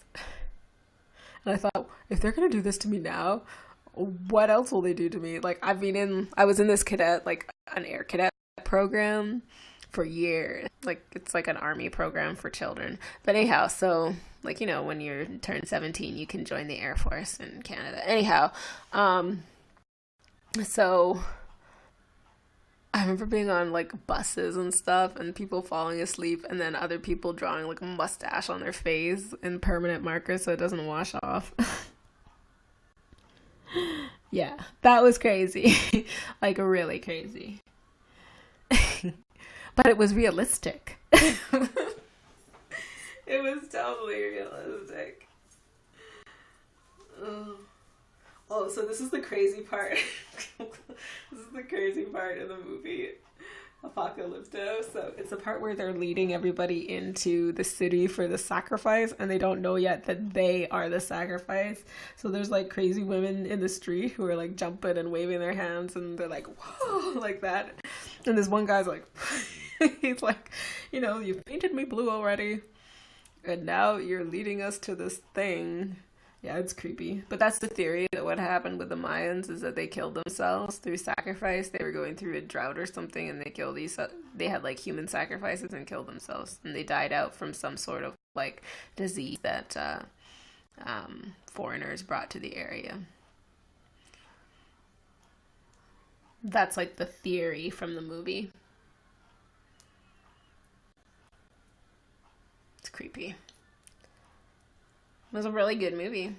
And I thought, if they're gonna do this to me now, what else will they do to me? Like, I was in this cadet, like an air cadet program for years. Like, it's like an army program for children. But anyhow, so like, when you turn 17, you can join the Air Force in Canada. Anyhow, so I remember being on like buses and stuff, and people falling asleep, and then other people drawing like a mustache on their face in permanent marker so it doesn't wash off. Yeah, that was crazy. Like, really crazy. But it was realistic. It was totally realistic. Oh, so this is the crazy part. This is the crazy part of the movie Apocalypto. So it's the part where they're leading everybody into the city for the sacrifice, and they don't know yet that they are the sacrifice. So there's like crazy women in the street who are like jumping and waving their hands, and they're like, whoa, like that. And this one guy's like, he's like, you've painted me blue already, and now you're leading us to this thing. Yeah, it's creepy. But that's the theory, that what happened with the Mayans is that they killed themselves through sacrifice. They were going through a drought or something, and they had like human sacrifices and killed themselves. And they died out from some sort of like disease that foreigners brought to the area. That's like the theory from the movie. It's creepy. It was a really good movie.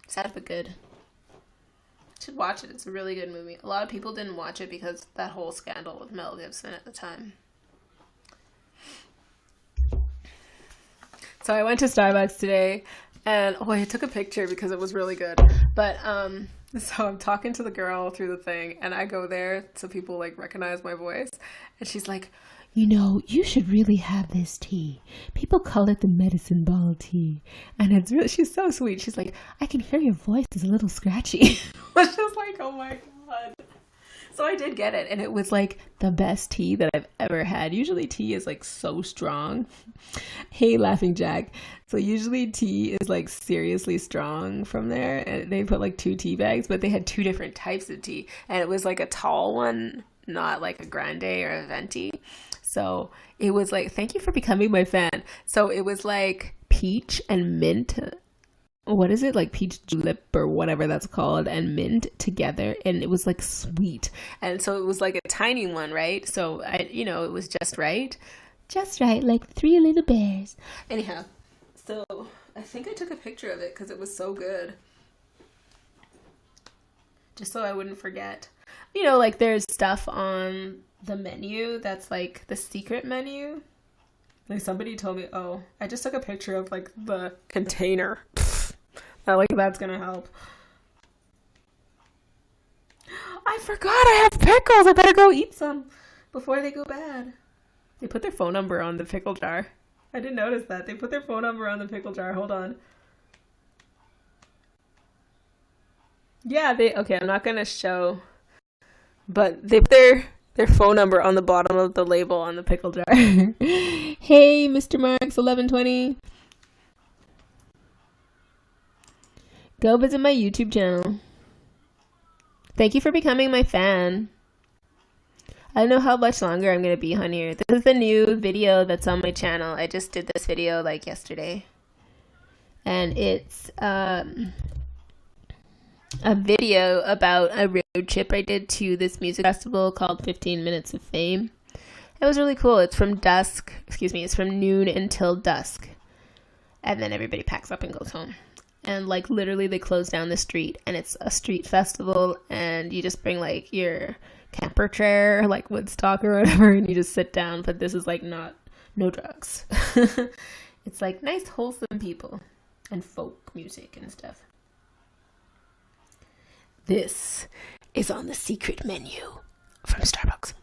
Sad but good. Should watch it. It's a really good movie. A lot of people didn't watch it because that whole scandal with Mel Gibson at the time. So I went to Starbucks today, and I took a picture because it was really good. But so I'm talking to the girl through the thing, and I go there so people like recognize my voice, and she's like, you should really have this tea. People call it the medicine ball tea. And it's really, she's so sweet. She's like, I can hear your voice is a little scratchy. I was just like, oh my God. So I did get it. And it was like the best tea that I've ever had. Usually tea is like so strong. Hey, Laughing Jack. So usually tea is like seriously strong from there. And they put like 2 tea bags, but they had 2 different types of tea. And it was like a tall one, not like a grande or a venti. So it was like, thank you for becoming my fan. So it was like peach and mint. What is it? Like peach julep or whatever that's called, and mint together. And it was like sweet. And so it was like a tiny one, right? So it was just right. Just right, like 3 little bears. Anyhow, so I think I took a picture of it because it was so good. Just so I wouldn't forget. Like there's stuff on the menu that's like the secret menu. Like somebody told me, oh, I just took a picture of like the container. Not like that's gonna help. I forgot I have pickles. I better go eat some before they go bad. They put their phone number on the pickle jar. I didn't notice that. They put their phone number on the pickle jar. Hold on. Yeah, okay, I'm not gonna show, but they put their phone number on the bottom of the label on the pickle jar. Hey, Mr. Marks 1120. Go visit my YouTube channel. Thank you for becoming my fan. I don't know how much longer I'm going to be on here. This is the new video that's on my channel. I just did this video like yesterday. And it's a video about a road trip I did to this music festival called 15 Minutes of Fame. It was really cool. It's from noon until dusk. And then everybody packs up and goes home. And like literally they close down the street, and it's a street festival, and you just bring like your camper chair, like Woodstock or whatever, and you just sit down. But this is like no drugs. It's like nice wholesome people and folk music and stuff. This is on the secret menu from Starbucks.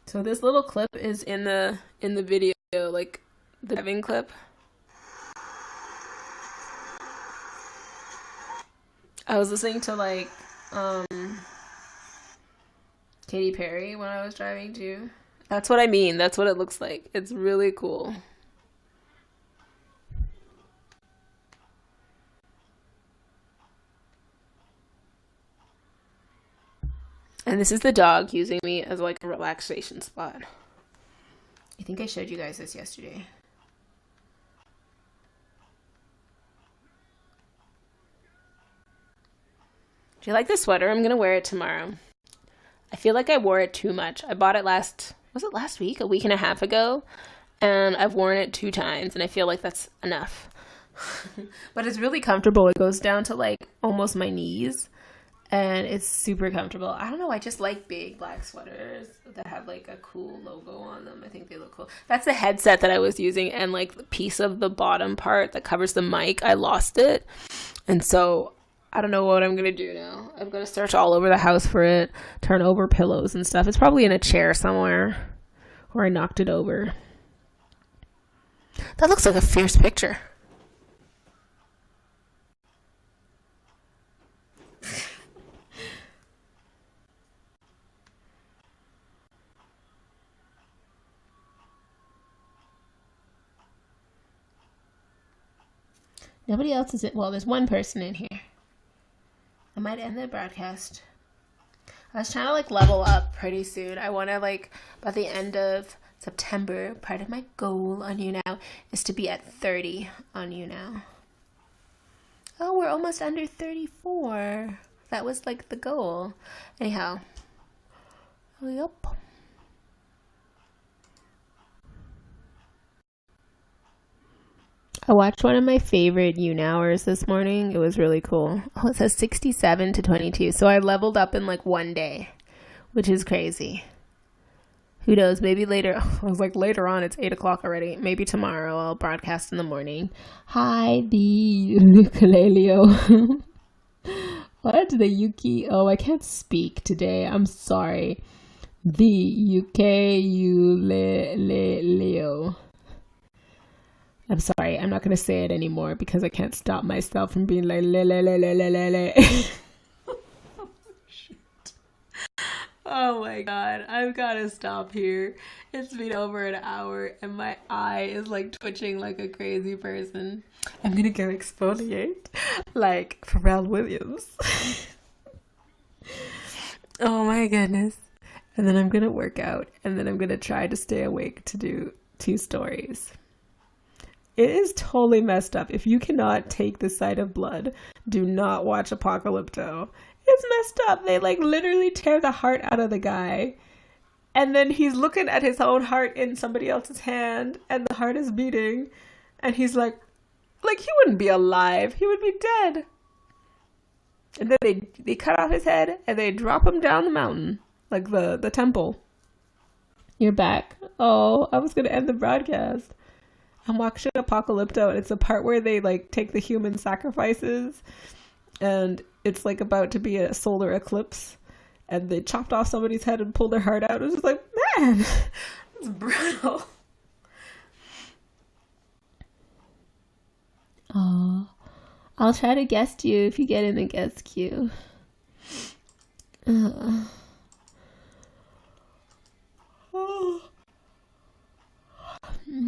So this little clip is in the video, like the driving clip. I was listening to like Katy Perry when I was driving too. That's what I mean. That's what it looks like. It's really cool. And this is the dog using me as like a relaxation spot. I think I showed you guys this yesterday. Do you like this sweater? I'm going to wear it tomorrow. I feel like I wore it too much. I bought it last week? A week and a half ago. And I've worn it 2 times, and I feel like that's enough. But it's really comfortable. It goes down to like almost my knees. And it's super comfortable. I don't know. I just like big black sweaters that have like a cool logo on them. I think they look cool. That's the headset that I was using. And like the piece of the bottom part that covers the mic, I lost it. And so I don't know what I'm going to do now. I'm going to search all over the house for it. Turn over pillows and stuff. It's probably in a chair somewhere where I knocked it over. That looks like a fierce picture. Nobody else is in. Well, there's one person in here. I might end the broadcast. I was trying to like level up pretty soon. I want to like by the end of September, part of my goal on YouNow is to be at 30 on YouNow. Oh, we're almost under 34. That was like the goal. Anyhow. Yep. I watched one of my favorite YouNowers this morning. It was really cool. Oh, it says 67 to 22. So I leveled up in like one day, which is crazy. Who knows? Maybe later. I was like, later on, it's 8 o'clock already. Maybe tomorrow I'll broadcast in the morning. Hi, the ukulele. What? The Yuki? Oh, I can't speak today. I'm sorry. The ukulele. I'm sorry, I'm not going to say it anymore because I can't stop myself from being like, le. Oh my god, I've got to stop here. It's been over an hour and my eye is like twitching like a crazy person. I'm gonna go exfoliate like Pharrell Williams. Oh my goodness. And then I'm gonna work out and then I'm gonna try to stay awake to do 2 stories. It is totally messed up. If you cannot take the sight of blood, do not watch Apocalypto. It's messed up. They like literally tear the heart out of the guy. And then he's looking at his own heart in somebody else's hand and the heart is beating. And he's like he wouldn't be alive. He would be dead. And then they cut off his head and they drop him down the mountain. Like the temple. You're back. Oh, I was going to end the broadcast. I'm watching Apocalypto and it's the part where they like take the human sacrifices and it's like about to be a solar eclipse and they chopped off somebody's head and pulled their heart out. It was just like, man, it's brutal. Oh, I'll try to guest you if you get in the guest queue.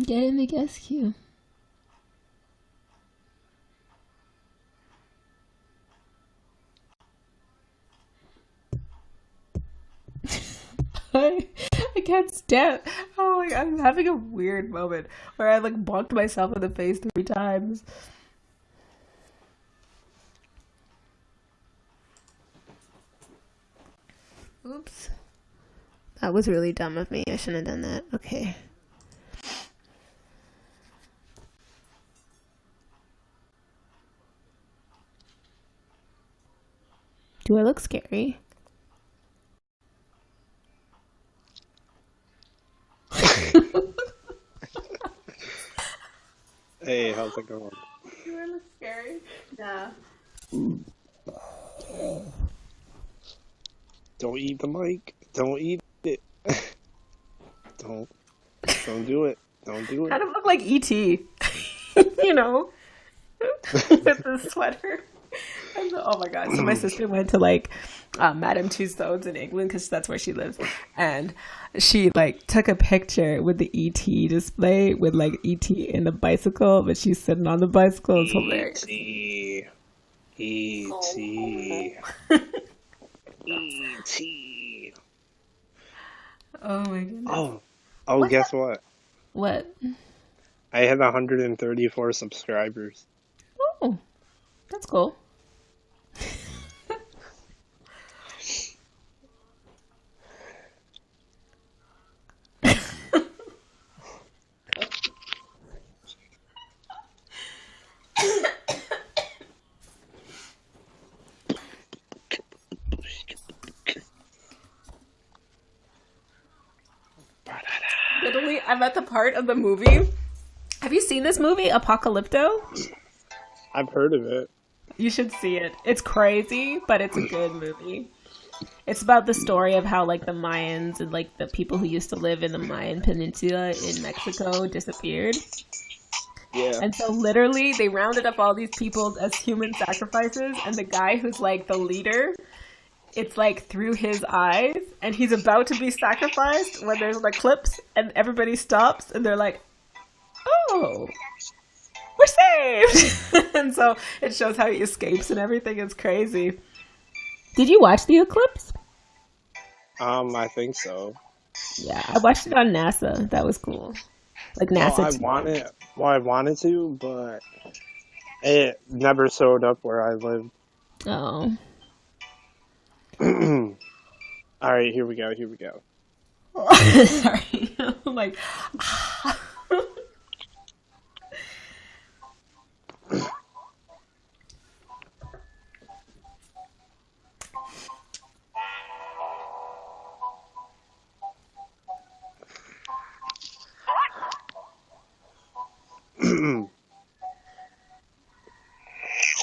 Get in the guest queue. I can't stand. Oh, like, I'm having a weird moment where I like bonked myself in the face 3 times. Oops. That was really dumb of me. I shouldn't have done that. Okay. Do I look scary? Hey, how's it going? Do I look scary? Nah. Don't eat the mic. Don't eat it. Don't do it. Don't do it. Kind of look like E.T. You know? With the sweater. Oh my god. So my sister went to like Madame Tussauds in England because that's where she lives. And she like took a picture with the E.T. display with like E.T. in the bicycle, but she's sitting on the bicycle. It's hilarious. E.T. E.T. E.T. Oh my goodness. Oh, guess what? What? I had 134 subscribers. Oh, that's cool. Literally, I'm at the part of the movie. Have you seen this movie, Apocalypto? I've heard of it. You should see it. It's crazy, but it's a good movie. It's about the story of how like the Mayans and like the people who used to live in the Mayan Peninsula in Mexico disappeared. Yeah. And so literally they rounded up all these people as human sacrifices, and the guy who's like the leader, it's like through his eyes, and he's about to be sacrificed when there's an eclipse and everybody stops and they're like, oh, we're saved. And so it shows how he escapes and everything. It's crazy. Did you watch the eclipse? I think so. Yeah, I watched it on NASA. That was cool. Like NASA. I wanted to, but it never showed up where I lived. Oh. All right, here we go. Sorry. I'm like,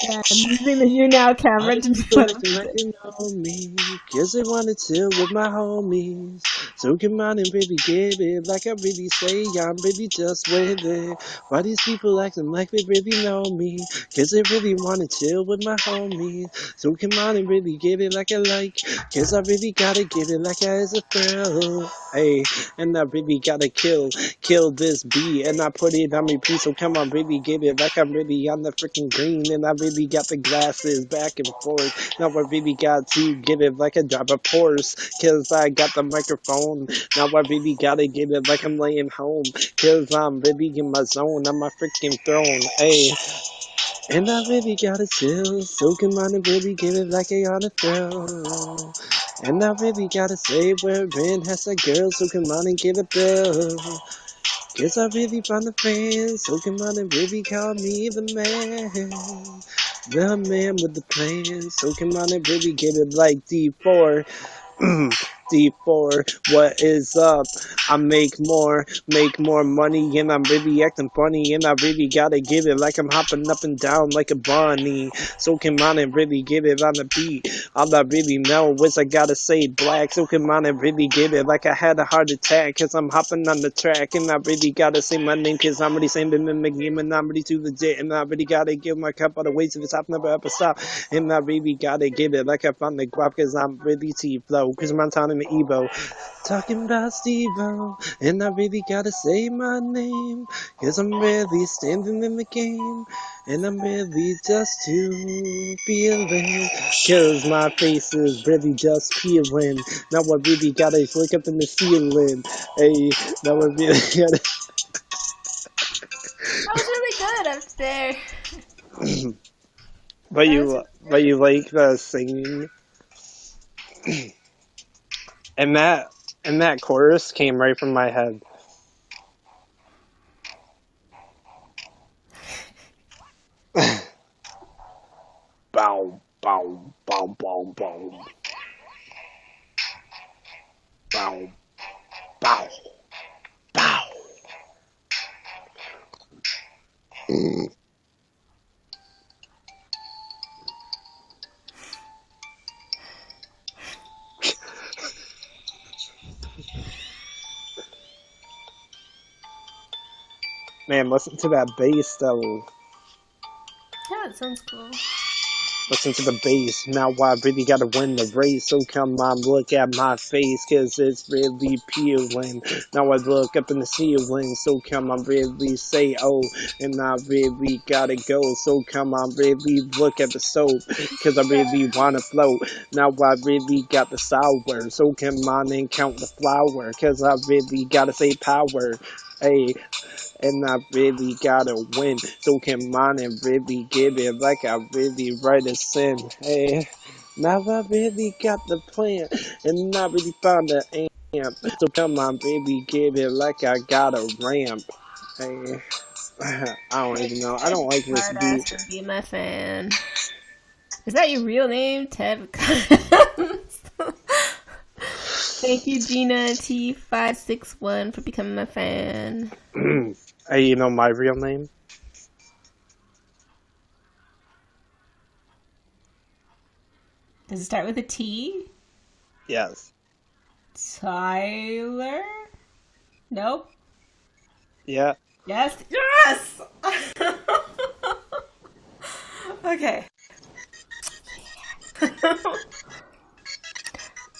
yeah, using the YouNow camera to do Like it. to let you know me, cause I wanna chill with my homies. So come on and baby get it, like I really say, I'm really just with it. Why these people acting like they really know me? Cause I really wanna chill with my homies. So come on and really get it like I like, cause I really gotta get it like I is a thrill. Hey, and I really gotta kill this beat, and I put it on repeat. So come on, really get it like I'm really on the freaking green, and I really got the glasses back and forth. Now I really got to get it like a drop of horse, cause I got the microphone. Now I really gotta get it like I'm laying home, cause I'm really in my zone on my freaking throne. Hey. And I really gotta chill, so come on and really give it like I on a thrill. And I really gotta say we're in has a girl, so come on and get a bill. Cause I really found a fan, so come on and really call me the man. The man with the plan, so come on and really get it like D4. D4, what is up? I make more money, and I'm really acting funny, and I really gotta get it like I'm hopping up and down like a bunny. So come on and really get it on the beat. All I really know is I gotta say black. So come on and really get it like I had a heart attack, cause I'm hopping on the track, and I really gotta say my name, cause I'm really saying the game, and I'm really too legit, and I really gotta give my cup out of ways if it's top, never ever stop. And I really gotta get it like I found the guap, cause I'm really T-Flow, cause I'm on in the Evo. Talking about Steve-O, and I really gotta say my name, cause I'm really standing in the game, and I'm really just too feeling, cause my face is really just peeling. Now I really gotta look up in the ceiling. Hey, now I really gotta. That was really good up there. But That was you, but you like the singing, and that chorus came right from my head. Bow, bow, bow, bow, bow, bow, bow, bow. Man, listen to that bass though. yeah, it sounds cool. Listen to the bass. Now I really gotta win the race. So come on, look at my face, cause it's really peeling. Now I look up in the ceiling. So come on, really say oh. And I really gotta go. So come on, really look at the soap, cause I really wanna float. Now I really got the sour. So come on and count the flour, cause I really gotta say power. Hey, and I really gotta win. So come on and really give it like I really write a sin. Hey, now I really got the plan, and I really found the amp. So come on, baby, give it like I got a ramp. Hey, I don't even know. I don't like this Hard ass beat. for being my fan. Is that your real name, Ted? Thank you, Gina T561, for becoming my fan. Hey, you know my real name? Does it start with a T? Yes. Tyler? Nope. Yeah. Yes. Yes! Okay.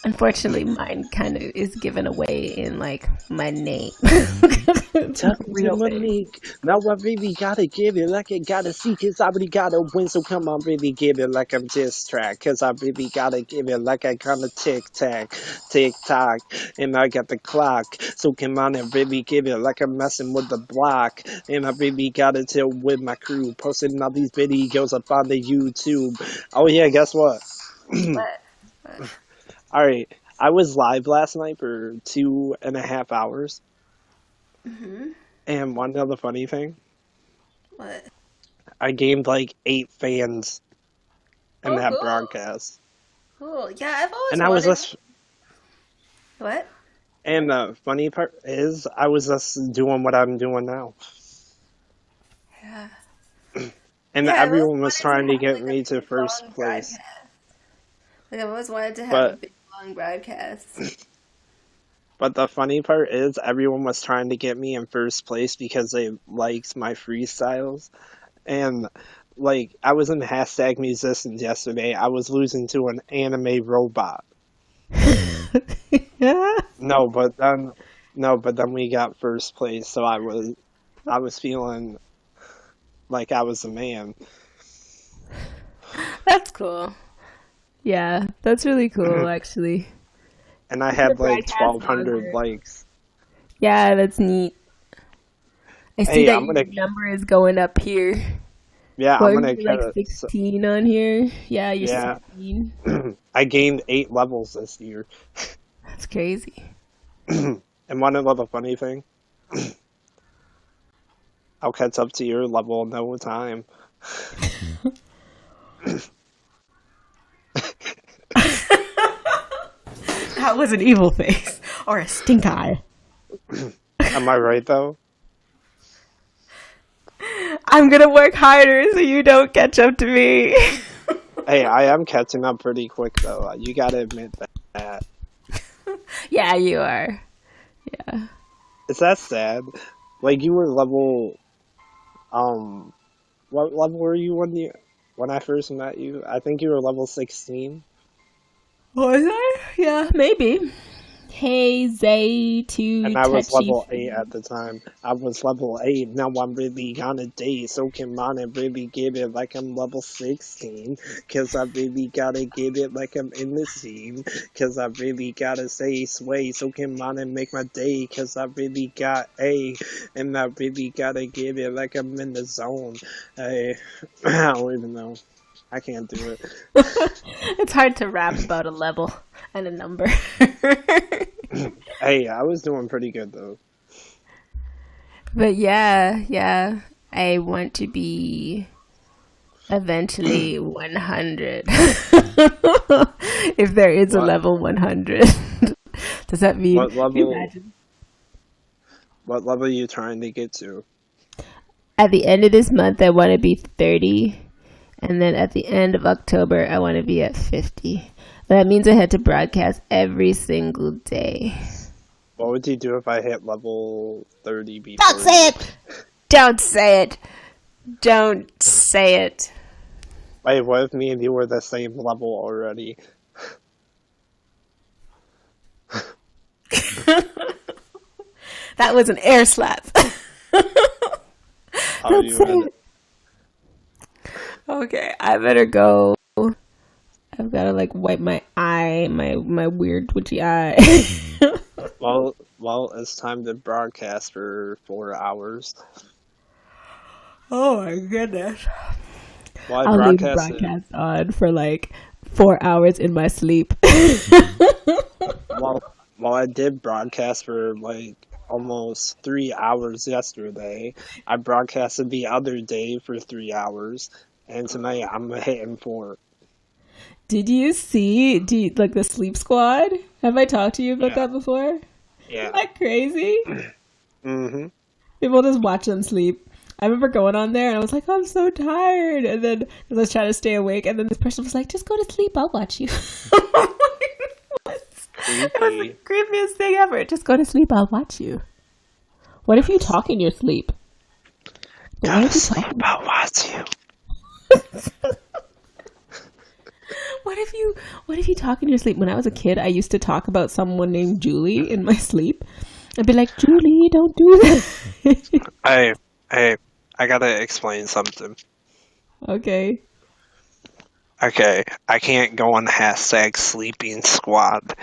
Unfortunately, mine kind of is given away in like my name. Talking to Real thing. Monique. Now I really gotta give it like I gotta see, cause I really gotta win. So come on, really give it like I'm just track, cause I really gotta give it like I kinda tick tock, and I got the clock. So come on and really give it like I'm messing with the block, and I really gotta chill with my crew, posting all these videos up on the YouTube. Oh yeah, guess what? What? All right, I was live last night for 2.5 hours. Mm-hmm. And one other funny thing, What? I gained like 8 fans in Oh, that cool. broadcast. Cool. Yeah, I've always And I was wanted. just, What? and the funny part is, I was just doing what I'm doing now. Yeah. And Yeah, I've always everyone was wanted to trying to have get like a me to big first long place. broadcast. Like I've always wanted to have a But big long broadcast. but the funny part is everyone was trying to get me in first place because they liked my freestyles. And like I was in hashtag musicians yesterday. I was losing to an anime robot. Yeah. No, but then we got first place, so I was feeling like I was a man. That's cool. Yeah, that's really cool, actually. And I Keep the had like broadcast 1,200 longer. likes. Yeah, that's neat. I see Hey, that I'm your gonna number is going up here. yeah, What I'm are gonna you, like cut. 16 on here? Yeah, you're Yeah, 16. I gained 8 levels this year. That's crazy. And want to know the funny thing? I'll catch up to your level in no time. That was an evil face or a stink eye. Am I right though? I'm gonna work harder so you don't catch up to me. Hey, I am catching up pretty quick though. You gotta admit that. Yeah, you are. Yeah. Is that sad? Like you were level what level were you when I first met you? I think you were level 16. Was I? Yeah, maybe. Hey, Zay, too And I was touchy level 8 feely. at the time. I was level 8. Now I'm really on a date. So come on and really give it like I'm level 16. Cause I really gotta give it like I'm in the scene. Cause I really gotta say sway. So come on and make my day. Cause I really got A. And I really gotta give it like I'm in the zone. Hey, I don't even know. I can't do it. It's hard to rap about a level and a number. Hey, I was doing pretty good though. But yeah, I want to be eventually 100. If there is a What level 100. Does that mean, what can you level imagine? what level are you trying to get to? At the end of this month, I want to be 30. And then at the end of October, I want to be at 50. That means I had to broadcast every single day. What would you do if I hit level 30 Don't before say you? it! Don't say it! Don't say it. Wait, what if me and you were the same level already? That was an air slap. Are Don't you say in? it. Okay, I better go. I've got to like wipe my eye, my weird twitchy eye. Well, it's time to broadcast for 4 hours. Oh my goodness. Well, I I'll leave the broadcasted. broadcast on for like 4 hours in my sleep. Well, I did broadcast for like almost 3 hours yesterday. I broadcasted the other day for 3 hours, and tonight I'm hitting 4. Did you see like the sleep squad? Have I talked to you about Yeah, that before? Isn't yeah. that crazy? Mm-hmm. People just watch them sleep. I remember going on there and I was like, I'm so tired. And then I was trying to stay awake. And then this person was like, just go to sleep. I'll watch you. What? It was the Creepy. creepiest thing ever. Just go to sleep. I'll watch you. What if you talk in your sleep? But Go what to if you sleep. talk? I'll watch you. What if you talk in your sleep? When I was a kid, I used to talk about someone named Julie in my sleep. I'd be like, Julie, don't do that. Hey, I gotta explain something. Okay. Okay, I can't go on hashtag sleeping squad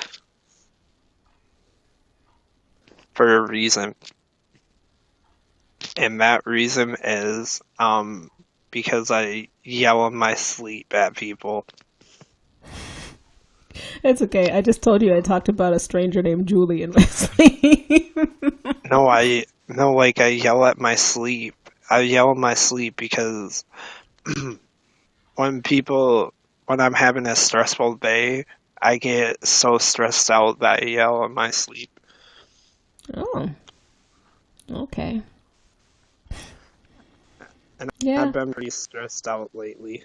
for a reason. And that reason is because I yell in my sleep at people. It's okay. I just told you I talked about a stranger named Julie in my sleep. No, like I yell at my sleep. I yell in my sleep because when I'm having a stressful day, I get so stressed out that I yell in my sleep. Oh, okay. And Yeah. I've been pretty stressed out lately.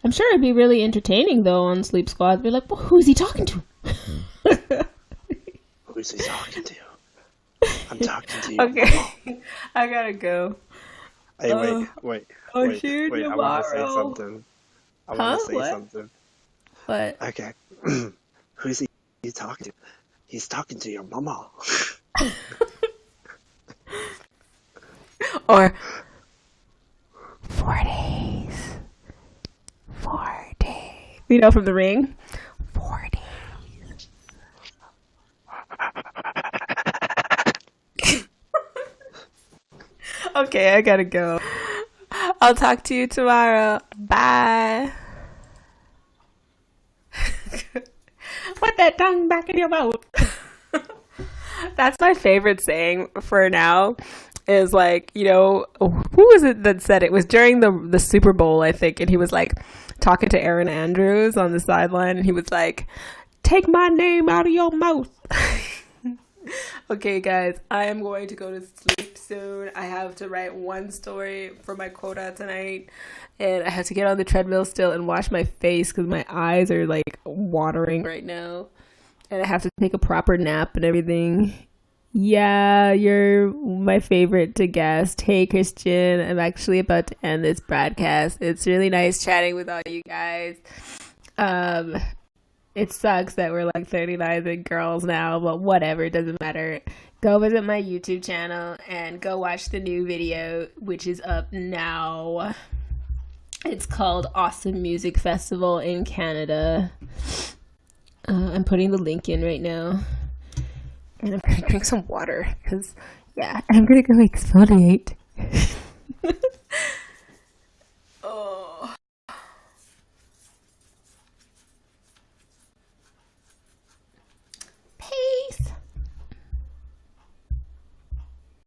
I'm sure it'd be really entertaining, though, on Sleep Squad. Be like, well, who's he talking to? Who's he talking to? I'm talking to you. Okay, I gotta go. Hey, wait. See you I want to say tomorrow. something. I want to say What? something. What? Okay. Who's he talking to? He's talking to your mama. Or 4 days. 4 days. You know, from The Ring? 4 days. okay, I gotta go. I'll talk to you tomorrow. Bye. Put that tongue back in your mouth. That's my favorite saying for now. Is like, you know, who was it that said it? It was during the Super Bowl, I think, and he was like talking to Aaron Andrews on the sideline, and he was like, "Take my name out of your mouth." Okay, guys, I am going to go to sleep soon. I have to write one story for my quota tonight, and I have to get on the treadmill still and wash my face because my eyes are like watering right now, and I have to take a proper nap and everything. Yeah, you're my favorite to guest. Hey, Christian, I'm actually about to end this broadcast. It's really nice chatting with all you guys. It sucks that we're like 39 big girls now, but whatever, it doesn't matter. Go visit my YouTube channel and go watch the new video, which is up now. It's called Awesome Music Festival in Canada. I'm putting the link in right now. And I'm going to drink some water because, yeah, I'm going to go exfoliate.